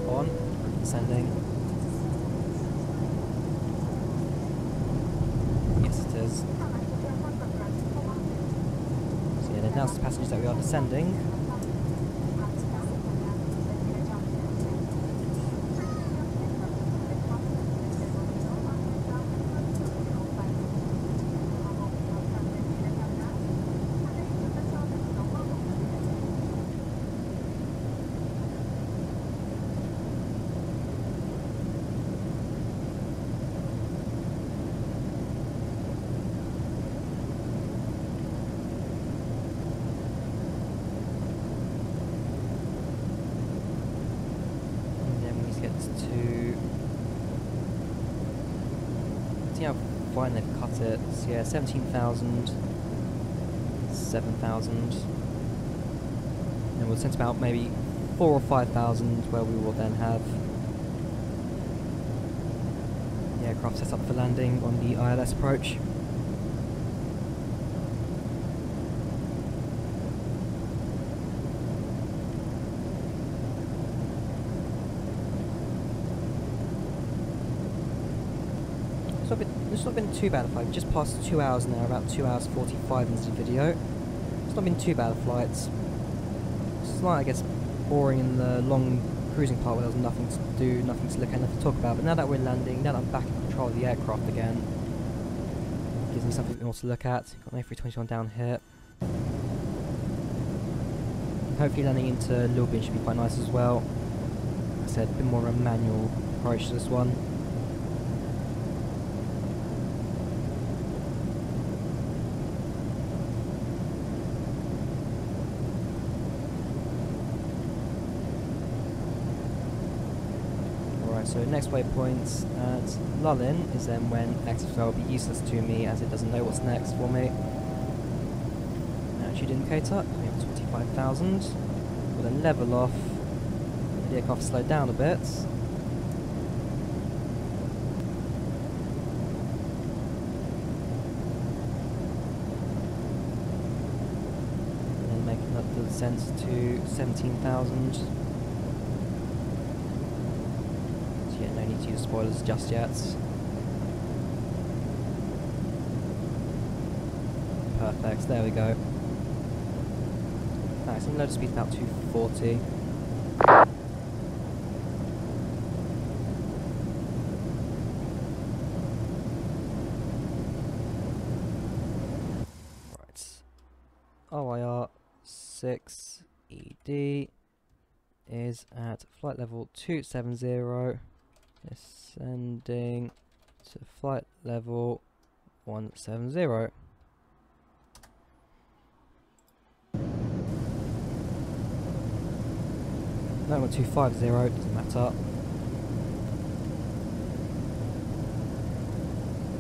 On, descending. Yes, it is. So yeah, they announced the passengers that we are descending. See how fine they've cut it. So yeah, 17,000, 7,000. And we'll send about maybe 4,000 or 5,000 where we will then have the aircraft set up for landing on the ILS approach. It's not been too bad a flight. We just passed 2 hours now, about 2 hours 45 into the video. It's not been too bad a flight. It's slightly, I guess, boring in the long cruising part where there was nothing to do, nothing to look at, nothing to talk about. But now that we're landing, now that I'm back in control of the aircraft again, it gives me something more to look at. Got an A321 down here. Hopefully landing into Lublin should be quite nice as well. Like I said, a bit more of a manual approach to this one. So next waypoint at Lublin is then when XFL will be useless to me as it doesn't know what's next for me. Attitude indicator, we have 25,000. We'll then level off, the aircraft slow down a bit. And then making up the descent to 17,000. Yeah, no need to use spoilers just yet. Perfect, there we go. Nice, and load of speed about 240. Right. OIR 6 ED is at flight level 270. Descending to flight level 170. No, 250, doesn't matter.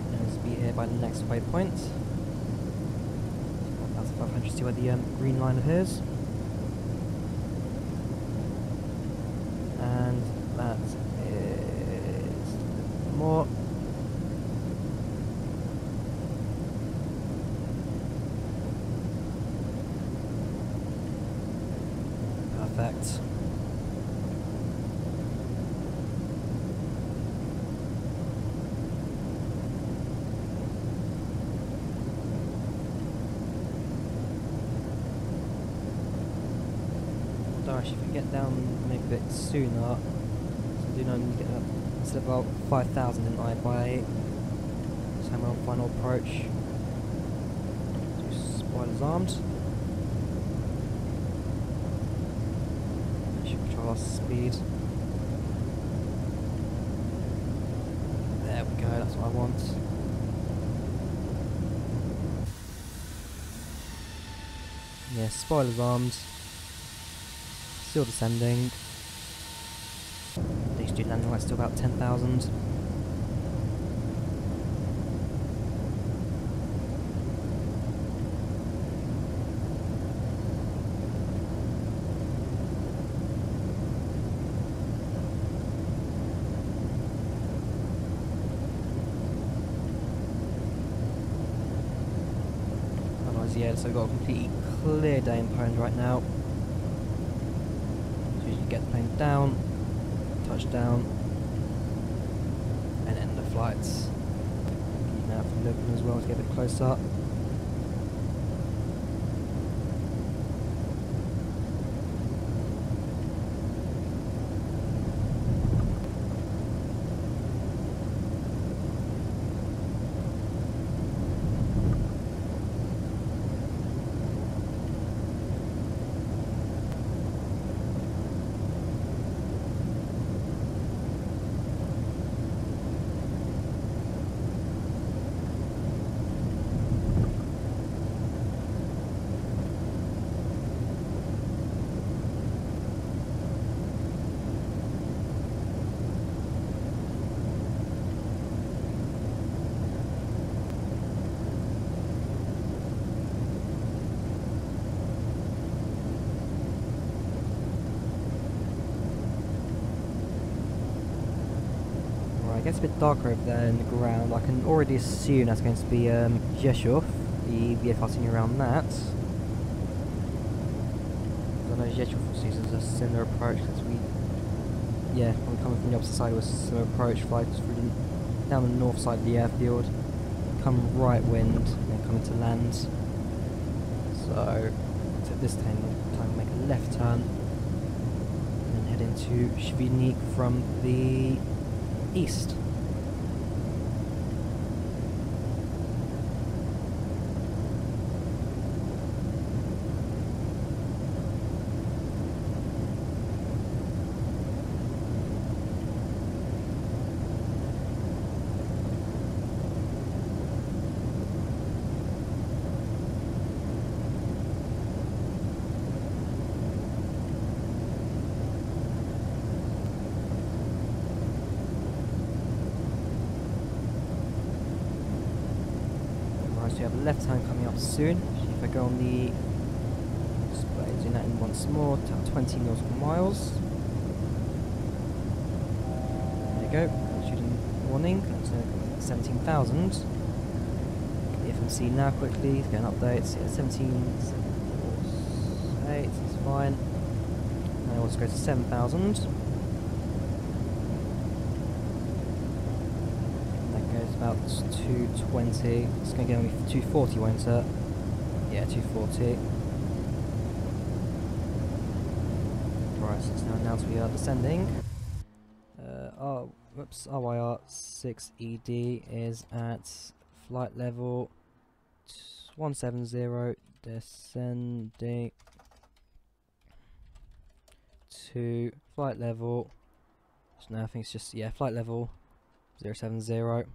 And let's be here by the next waypoint. 1,500, see where the green line appears. And that more. Perfect. Actually, if we get down maybe a bit sooner, so I do know I need to get up. I said about 5,000, didn't I? By the time we're on final approach. Two spoilers armed. Should control our speed. There we go, that's what I want. Yeah, spoilers armed. Still descending. These two landing lights still about 10,000. Yeah, so we've got a completely clear day in Poland right now. So you get the plane down, touch down, and end the flights. Keep out from Lublin as well to get a bit closer. It gets a bit darker over there in the ground. I can already assume that's going to be Rzeszów, the VA-14 around that. I know Rzeszów uses a similar approach because when coming from the opposite side, it was a similar approach, fly through down the north side of the airfield, come right wind, and then come into land. So this time we'll make a left turn, and then head into Świdnik from the east. We have a left hand coming up soon. If I go on the display, zoom that in once more, to 20 nautical miles. There you go, shooting warning, that's 17,000. The FMC now quickly, get an update, yeah, 17,748, it's fine. Now let's go to 7,000. About 220. It's going to get me 240, won't it? Yeah, 240. Right, so it's now announced we are descending. RYR 6ED is at flight level 170, descending to flight level. So now I think it's just, yeah, flight level 070.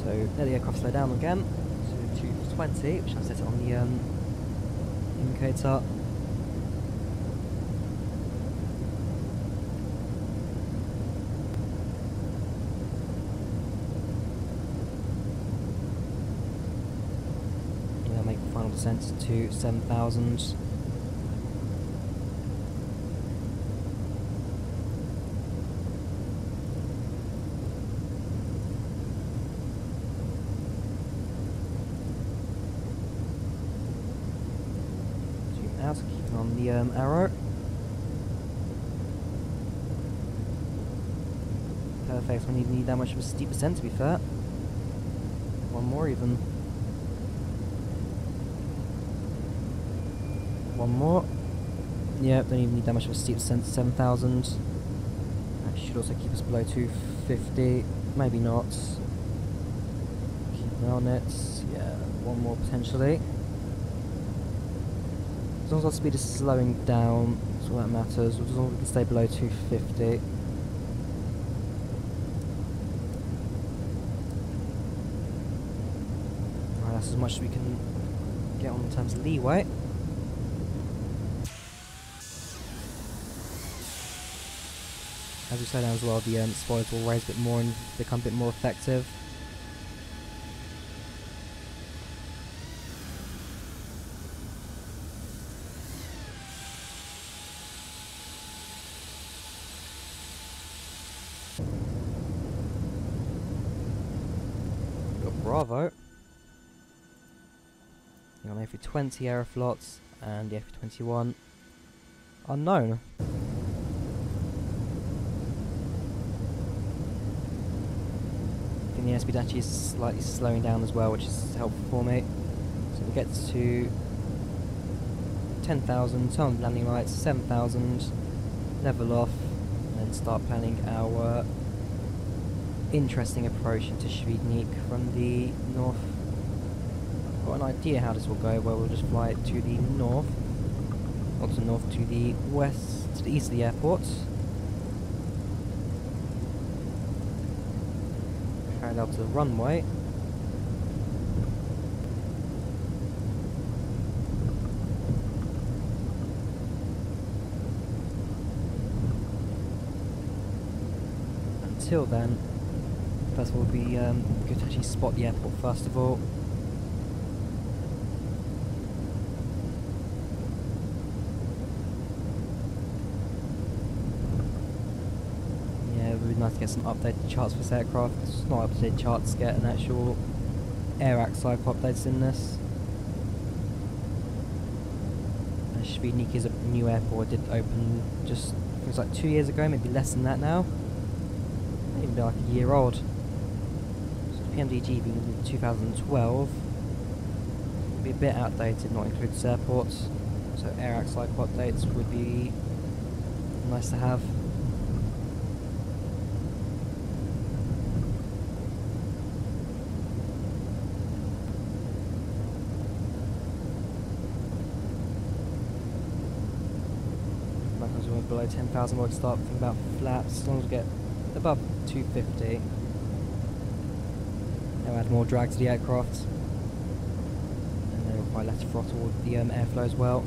So let the aircraft slow down again to 220, which I'll set it on the indicator. And then make the final descent to 7,000. Keeping on the arrow. Perfect, we need that much of a steep ascent to be fair. One more even. One more. Yep, don't even need that much of a steep descent to 7,000. That should also keep us below 250. Maybe not. Keep an eye on it. Yeah, one more potentially. As long as our speed is slowing down, that's all that matters. As long as we can stay below 250. Right, that's as much as we can get on in terms of leeway. As we slow down as well, the spoilers will raise a bit more and become a bit more effective. We've got Bravo. We've got an A320 Aeroflots and the A321 unknown. The airspeed actually is slightly slowing down as well, which is helpful for me. So we get to 10,000, turn on landing lights, 7,000, level off, and then start planning our interesting approach into Świdnik from the north. I've got an idea how this will go, where we'll just fly it to the north, not to the north, to the west, to the east of the airport. Out to the runway. Until then, first of all, it would be good to actually spot the airport first of all. It would be nice to get some updated charts for this aircraft. It's not updated charts to get an actual AirAct cycle updates in this. Świdnik is a new airport. It did open just, it was like 2 years ago, maybe less than that now. Maybe like a year old. So the PMDG being in 2012 would be a bit outdated, not include this airport. So AirAct cycle updates would be nice to have. As we went below 10,000, we'll start thinking about flaps. As long as we get above 250, they'll add more drag to the aircraft, and they'll require less throttle with the airflow as well.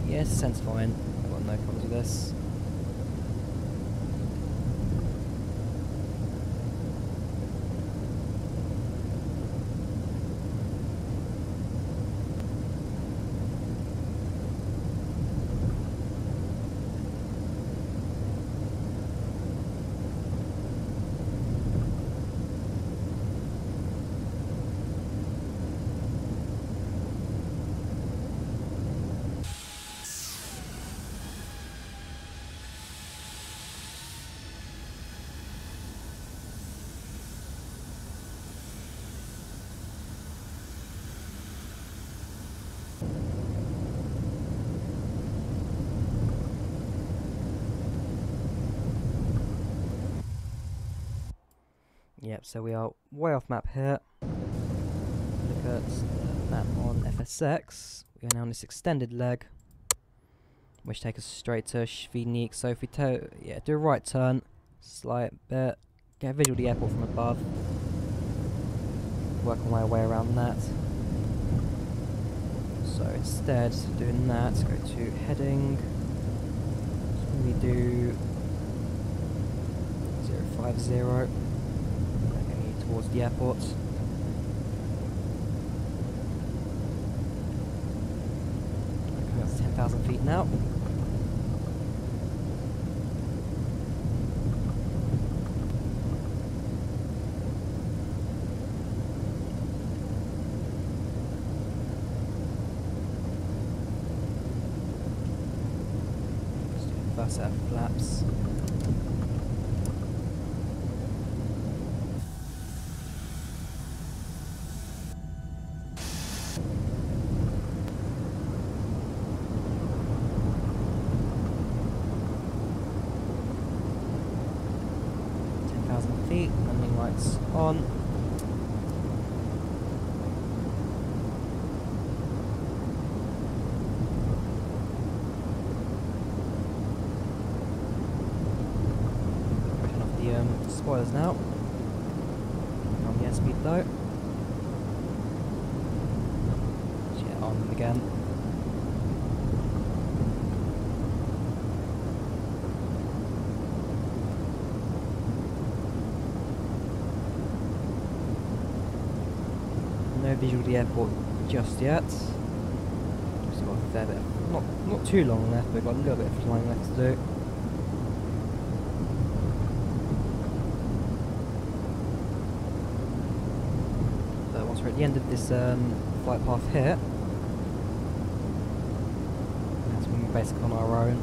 Yes, sense fine. I've got no problems with this. Yep, so we are way off map here. Look at the map on FSX. We are now on this extended leg, which takes us straight to Świdnik. So if we do a right turn, slight bit, get a visual of the airport from above, work our way around that. So instead of doing that, go to heading. So we do 050. Towards the airport. Coming up to 10,000 feet now. Let's do the first set of flaps. feet, landing lights on. Turn off the spoilers now. On the airspeed though. Yeah, on them again. No visual of the airport just yet. Still got a fair bit, not too long left, but we've got a little bit of flying left to do. But once we're at the end of this flight path here, that's when we're basically on our own.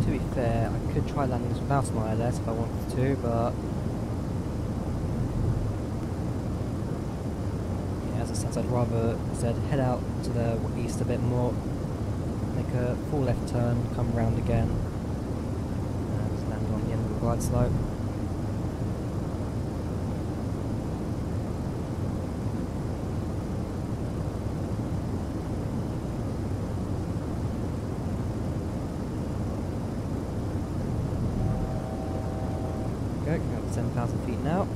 To be fair, I could try landing this without an ILS if I wanted to, but yeah, as it stands, I'd rather instead head out to the east a bit more, make a full left turn, come round again, and just land on the end of the glide slope. Okay, going up to 7,000 feet now.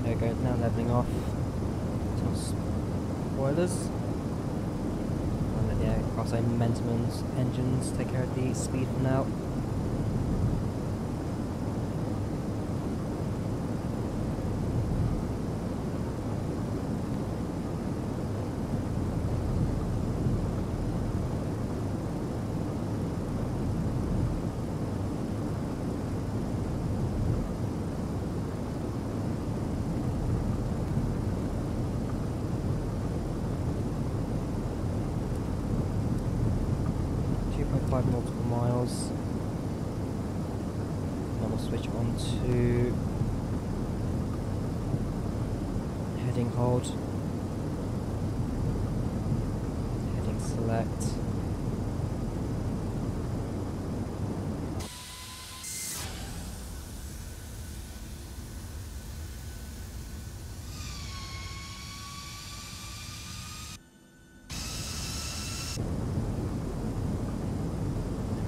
There we go, now levelling off. Some spoilers. And then, yeah, I'll say momentum and engines take care of the speed for now. Nautical miles. Then we'll switch on to heading hold, heading select.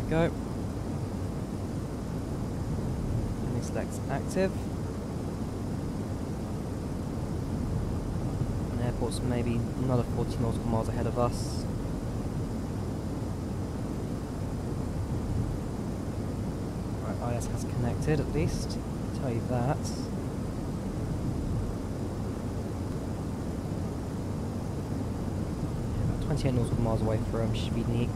Go. Heading select's active. And the airport's maybe another 40 nautical miles ahead of us. Right, IS has connected at least, I'll tell you that. About 28 nautical miles away from Świdnik.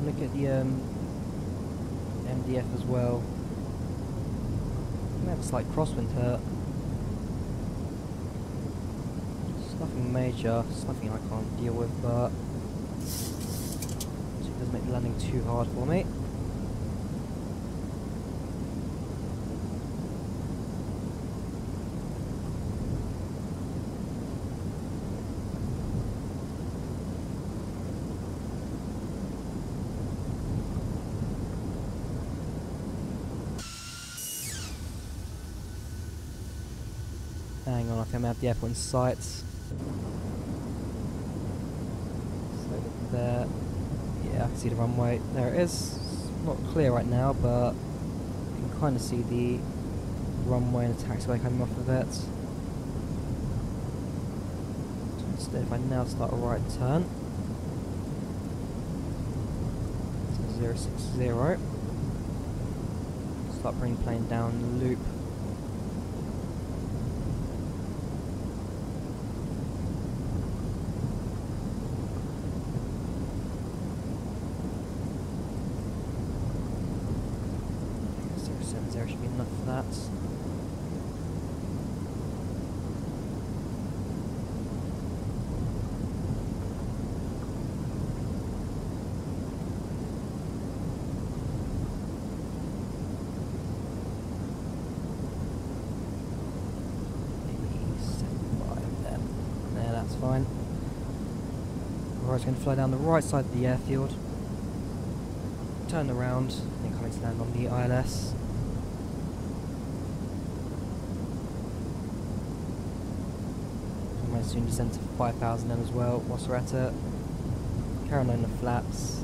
Look at the MDF as well. We have a slight crosswind here. It's nothing major, it's nothing I can't deal with, but it doesn't make the landing too hard for me. hang on, I think I have the airport in sight. So there, yeah, I can see the runway. There it is. It's not clear right now, but you can kind of see the runway and the taxiway coming off of it. So instead, if I now start a right turn, so 060, start bringing the plane down the loop. There should be enough for that. Maybe 75 there. There, that's fine. We're going to fly down the right side of the airfield, turn around, and coming to land on the ILS. Soon descend to 5,000 then as well whilst we're at it. Carry on the flaps.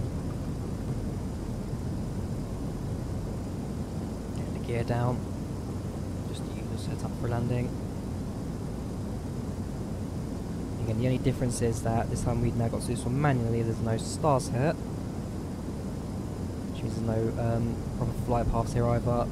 Get the gear down. Just the usual setup for landing. Again, the only difference is that this time we've now got to do this one manually. There's no stars here, which means there's no proper flight paths here either.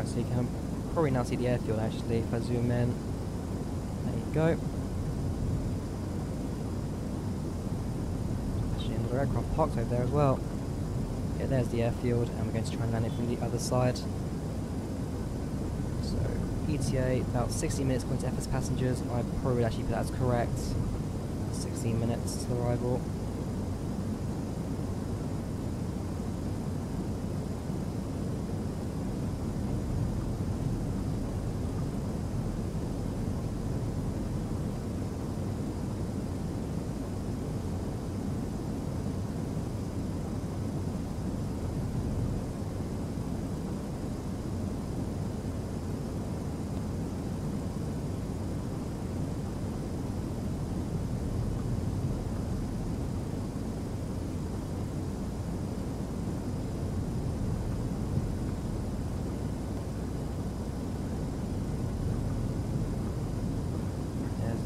So you can probably now see the airfield actually if I zoom in. There you go. Actually another aircraft parked over there as well. Yeah, there's the airfield and we're going to try and land it from the other side. So ETA about 16 minutes according to FS passengers. I probably would actually put that as correct. 16 minutes to arrival.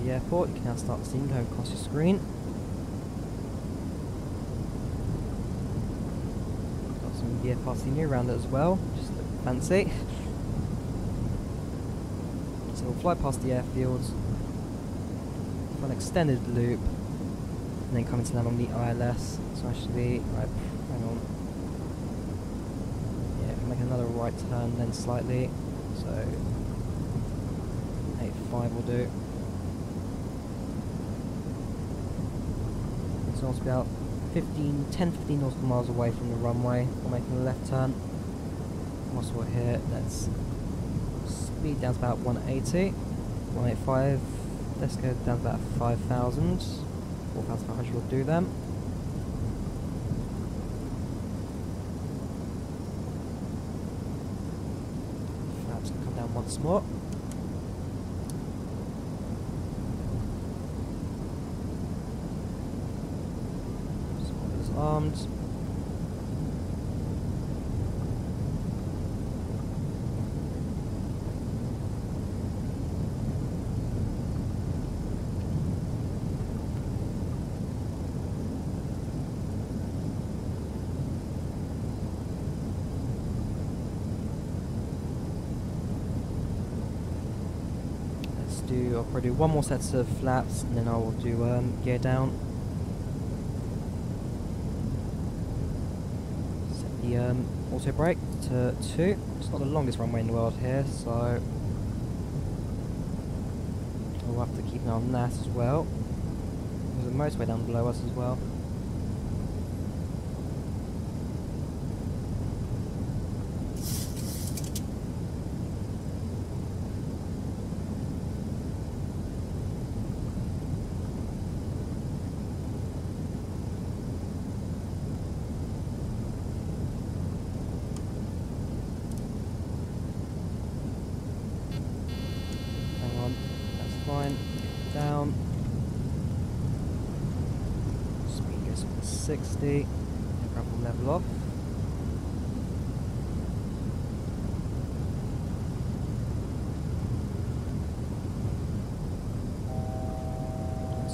The airport, you can now start seeing going across your screen. Got some VFR scenery around it as well, just look fancy. So we'll fly past the airfields, for an extended loop, and then coming to land on the ILS. So actually, right, hang on. Yeah, we'll make another right turn then slightly. So 85 will do. So it's about 10-15 nautical miles away from the runway. We're making a left turn. Whilst we're here, let's speed down to about 180, 185. Let's go down to about 5,000. 4,500 will do them. Flaps can come down once more. Armed. I'll probably do one more set of flaps, and then I will do gear down. Set the auto brake to 2. It's not the longest runway in the world here, so we'll have to keep an eye on that as well. There's a motorway down below us as well. Fine, get down. Speed goes up to 60. Aircraft will level off.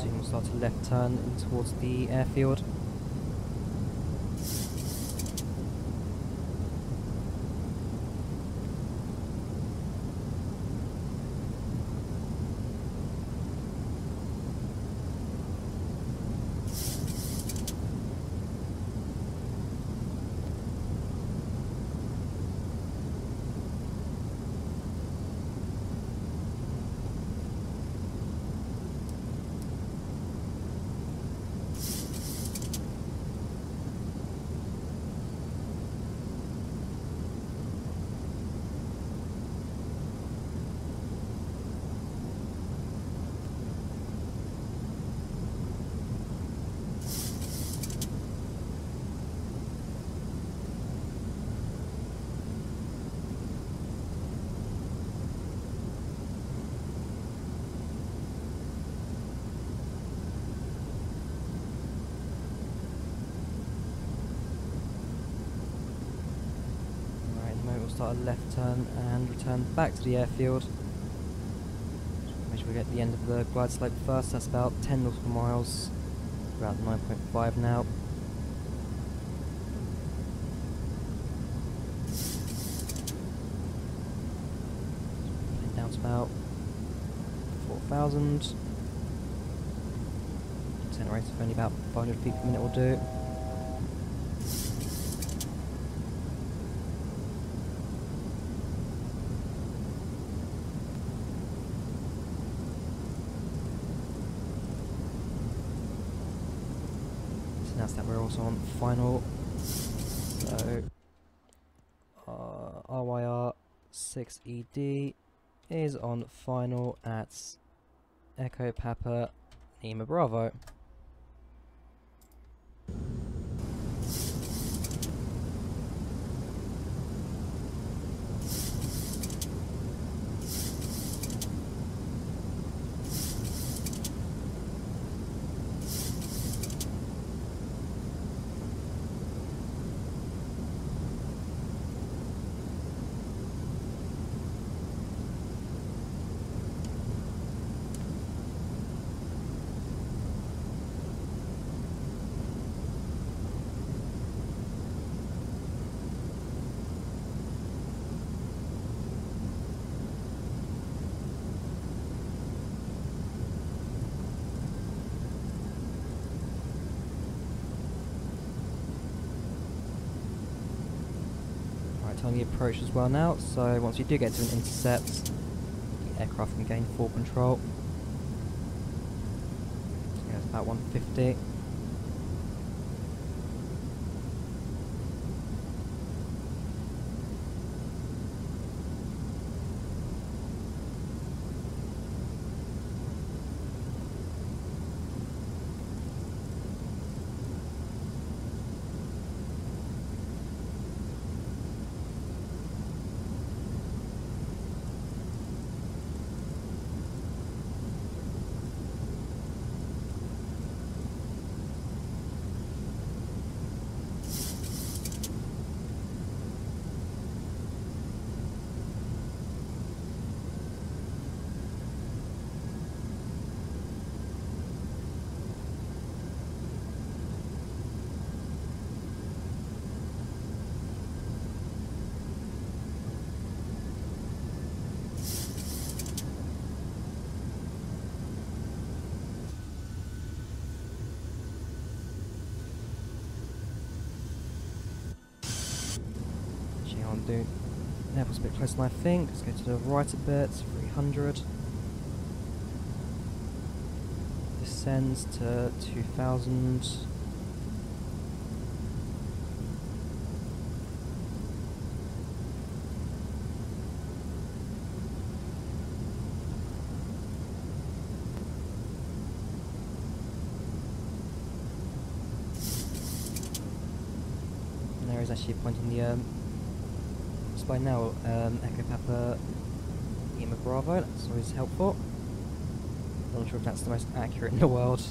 Soon we'll start to left turn in towards the airfield. Start a left turn and return back to the airfield. Make sure we get to the end of the glide slope first. That's about 10 nautical miles, about 9.5 now. Down to about 4,000. Descent rate of only about 500 feet per minute will do. That we're also on final, so RYR 6ED is on final at Echo Papa Lima Bravo. Time the approach as well now, so once you do get to an intercept, the aircraft can gain full control. So yeah, it's about 150. I'm doing airport's a bit closer than I think. Let's go to the right a bit, 300. Descends to 2000. And there is actually a point in the display now, Echo Papa Lima Bravo, that's always helpful. I'm not sure if that's the most accurate in the world.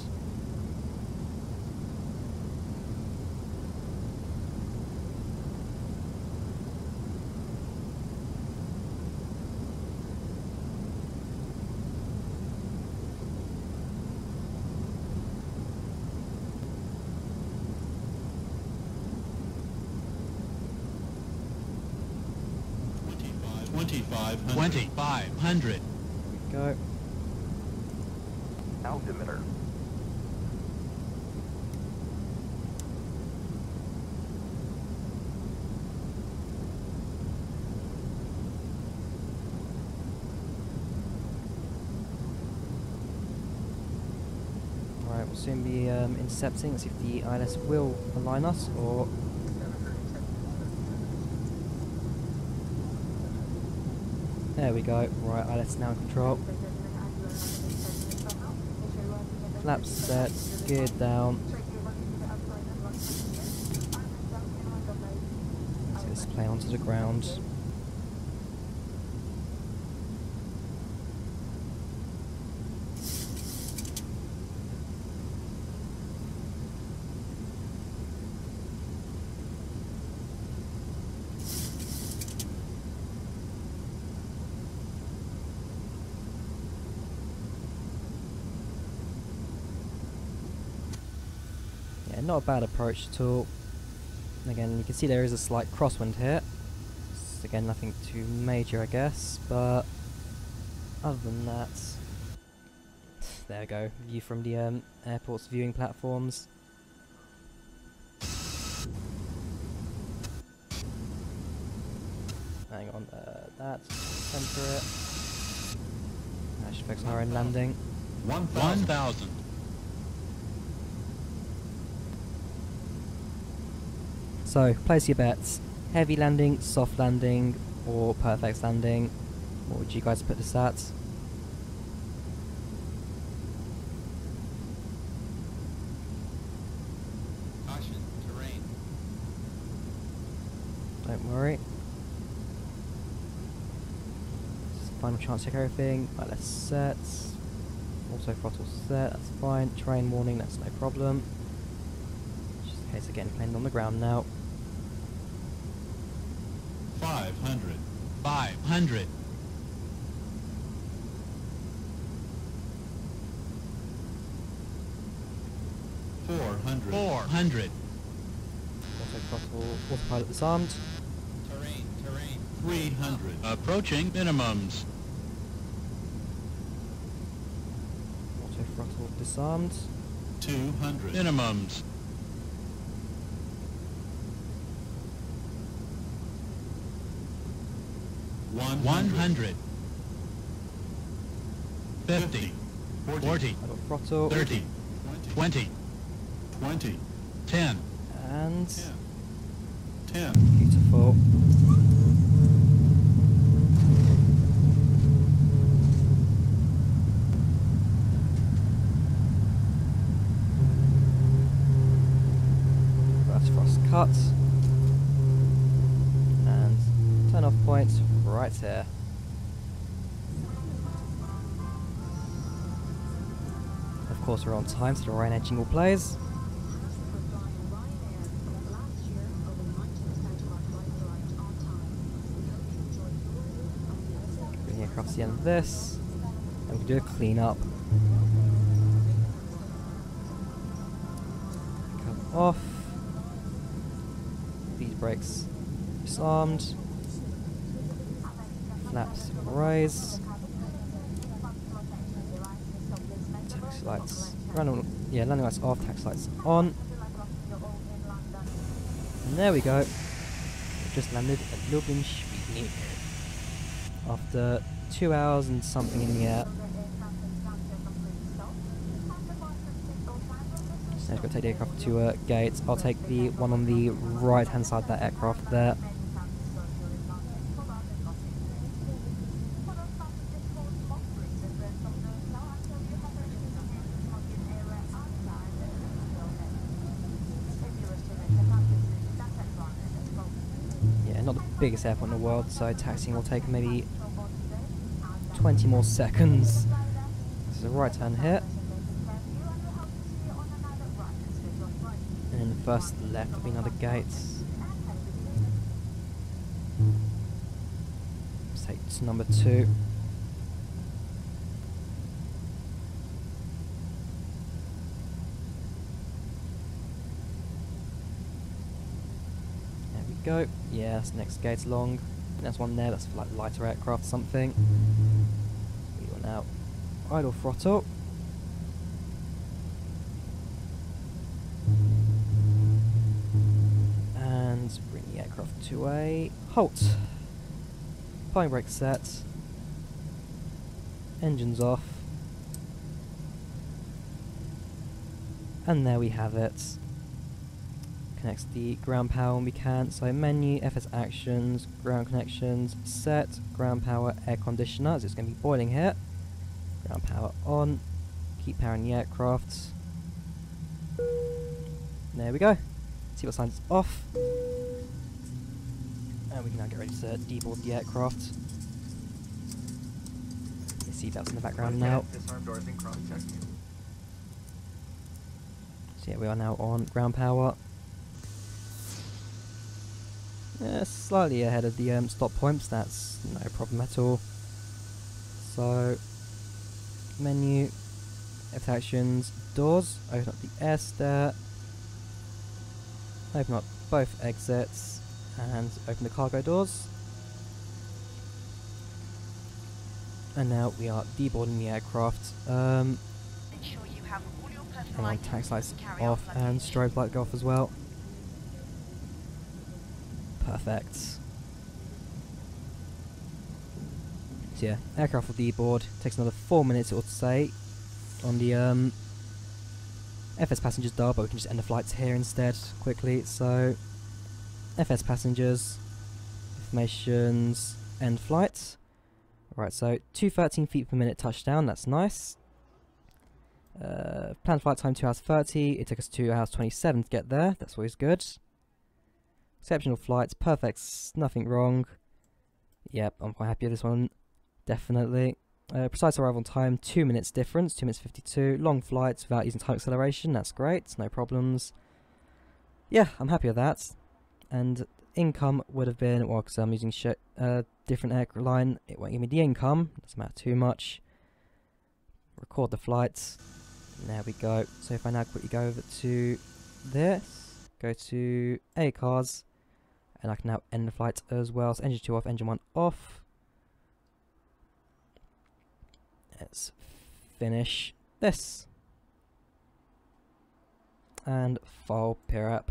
$2,500. Go. Altimeter. Alright, we'll soon be intercepting. Let's see if the ILS will align us or. There we go. Right, ILS now in control. Flaps set, geared down. Let's get this plane onto the ground. Yeah, not a bad approach at all. Again, you can see there is a slight crosswind here. It's, again, nothing too major, I guess, but other than that, there we go. View from the airport's viewing platforms. Hang on, that, center it. I should focus on our own landing. 1,000. So, place your bets. Heavy landing, soft landing, or perfect landing. What would you guys put this at? Caution, terrain. Don't worry. Just final chance to check everything. Right, let's set. Auto throttle set, that's fine. Terrain warning, that's no problem. Just in case again, plane on the ground now. 500. 500. 400. 400. Auto throttle, autopilot disarmed. Terrain. 300. Approaching minimums. Auto throttle disarmed. 200. Minimums. 100. 50. 40. Idle throttle. 30. 20. 10. And 10. beautiful. Reverse thrust cut. And turn off point right here. Of course we're on time, so the Ryanair jingle plays. Bring it across the end of this, and we can do a clean up. Come off. These brakes disarmed. Flaps raise. Taxi lights. Landing lights off, taxi lights on. And there we go. just landed at Lublin Świdnik after 2 hours and something in the air. So I've got to take the aircraft to gates. I'll take the one on the right hand side of that aircraft there. Not the biggest airport in the world, so taxiing will take maybe 20 more seconds. There's a right turn here. And then first left will be another gate. Let's take to number 2. Go. Yeah, that's the next gate along. And there's one there, that's for like lighter aircraft or something. We will now idle throttle. And bring the aircraft to a halt. Parking brake set. Engines off. And there we have it. Connects the ground power when we can. So menu, FS actions, ground connections, set, ground power, air conditioner, as it's going to be boiling here. Ground power on. Keep powering the aircraft. There we go. See what signs it's off. And we can now get ready to deboard the aircraft. You see that's in the background now. So yeah, we are now on ground power. Slightly ahead of the stop points, that's no problem at all. So, menu, F actions, doors, open up the air stair, open up both exits, and open the cargo doors. And now we are deboarding the aircraft. Hang on, tax lights off and strobe light go off as well. Perfect. So yeah, aircraft will deboard. Takes another 4 minutes, it ought to say, on the FS passengers dial, but we can just end the flights here instead quickly. So FS passengers, informations, end flight. Right, so 213 feet per minute touchdown. That's nice. Planned flight time 2 hours 30. It took us 2 hours 27 to get there. That's always good. Exceptional flights, perfect, nothing wrong. Yep, I'm quite happy with this one, definitely. Precise arrival time, 2 minutes difference, 2 minutes 52. Long flights without using time acceleration, that's great, no problems. Yeah, I'm happy with that. And income would have been, well, because I'm using different airline, it won't give me the income, doesn't matter too much. Record the flights, there we go. So if I now quickly go over to this, go to ACARS, and I can now end the flight as well. So engine 2 off, engine 1 off. Let's finish this. And file peer app.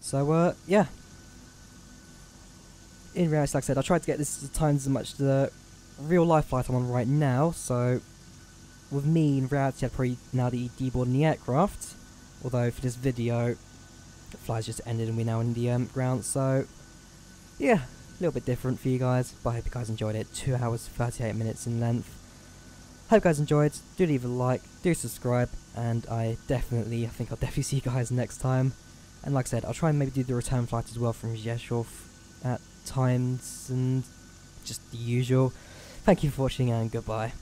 So yeah. In reality, like I said, I tried to get this times as much the real life flight I'm on right now. So with me in reality, I'd probably now deboarding the aircraft. Although for this video, the flight's just ended and we're now in the ground, so yeah, a little bit different for you guys, but I hope you guys enjoyed it. 2 hours 38 minutes in length. Hope you guys enjoyed. Do leave a like, do subscribe, and I think I'll definitely see you guys next time. And like I said, I'll try and maybe do the return flight as well from Rzeszów at times, and just the usual. Thank you for watching and goodbye.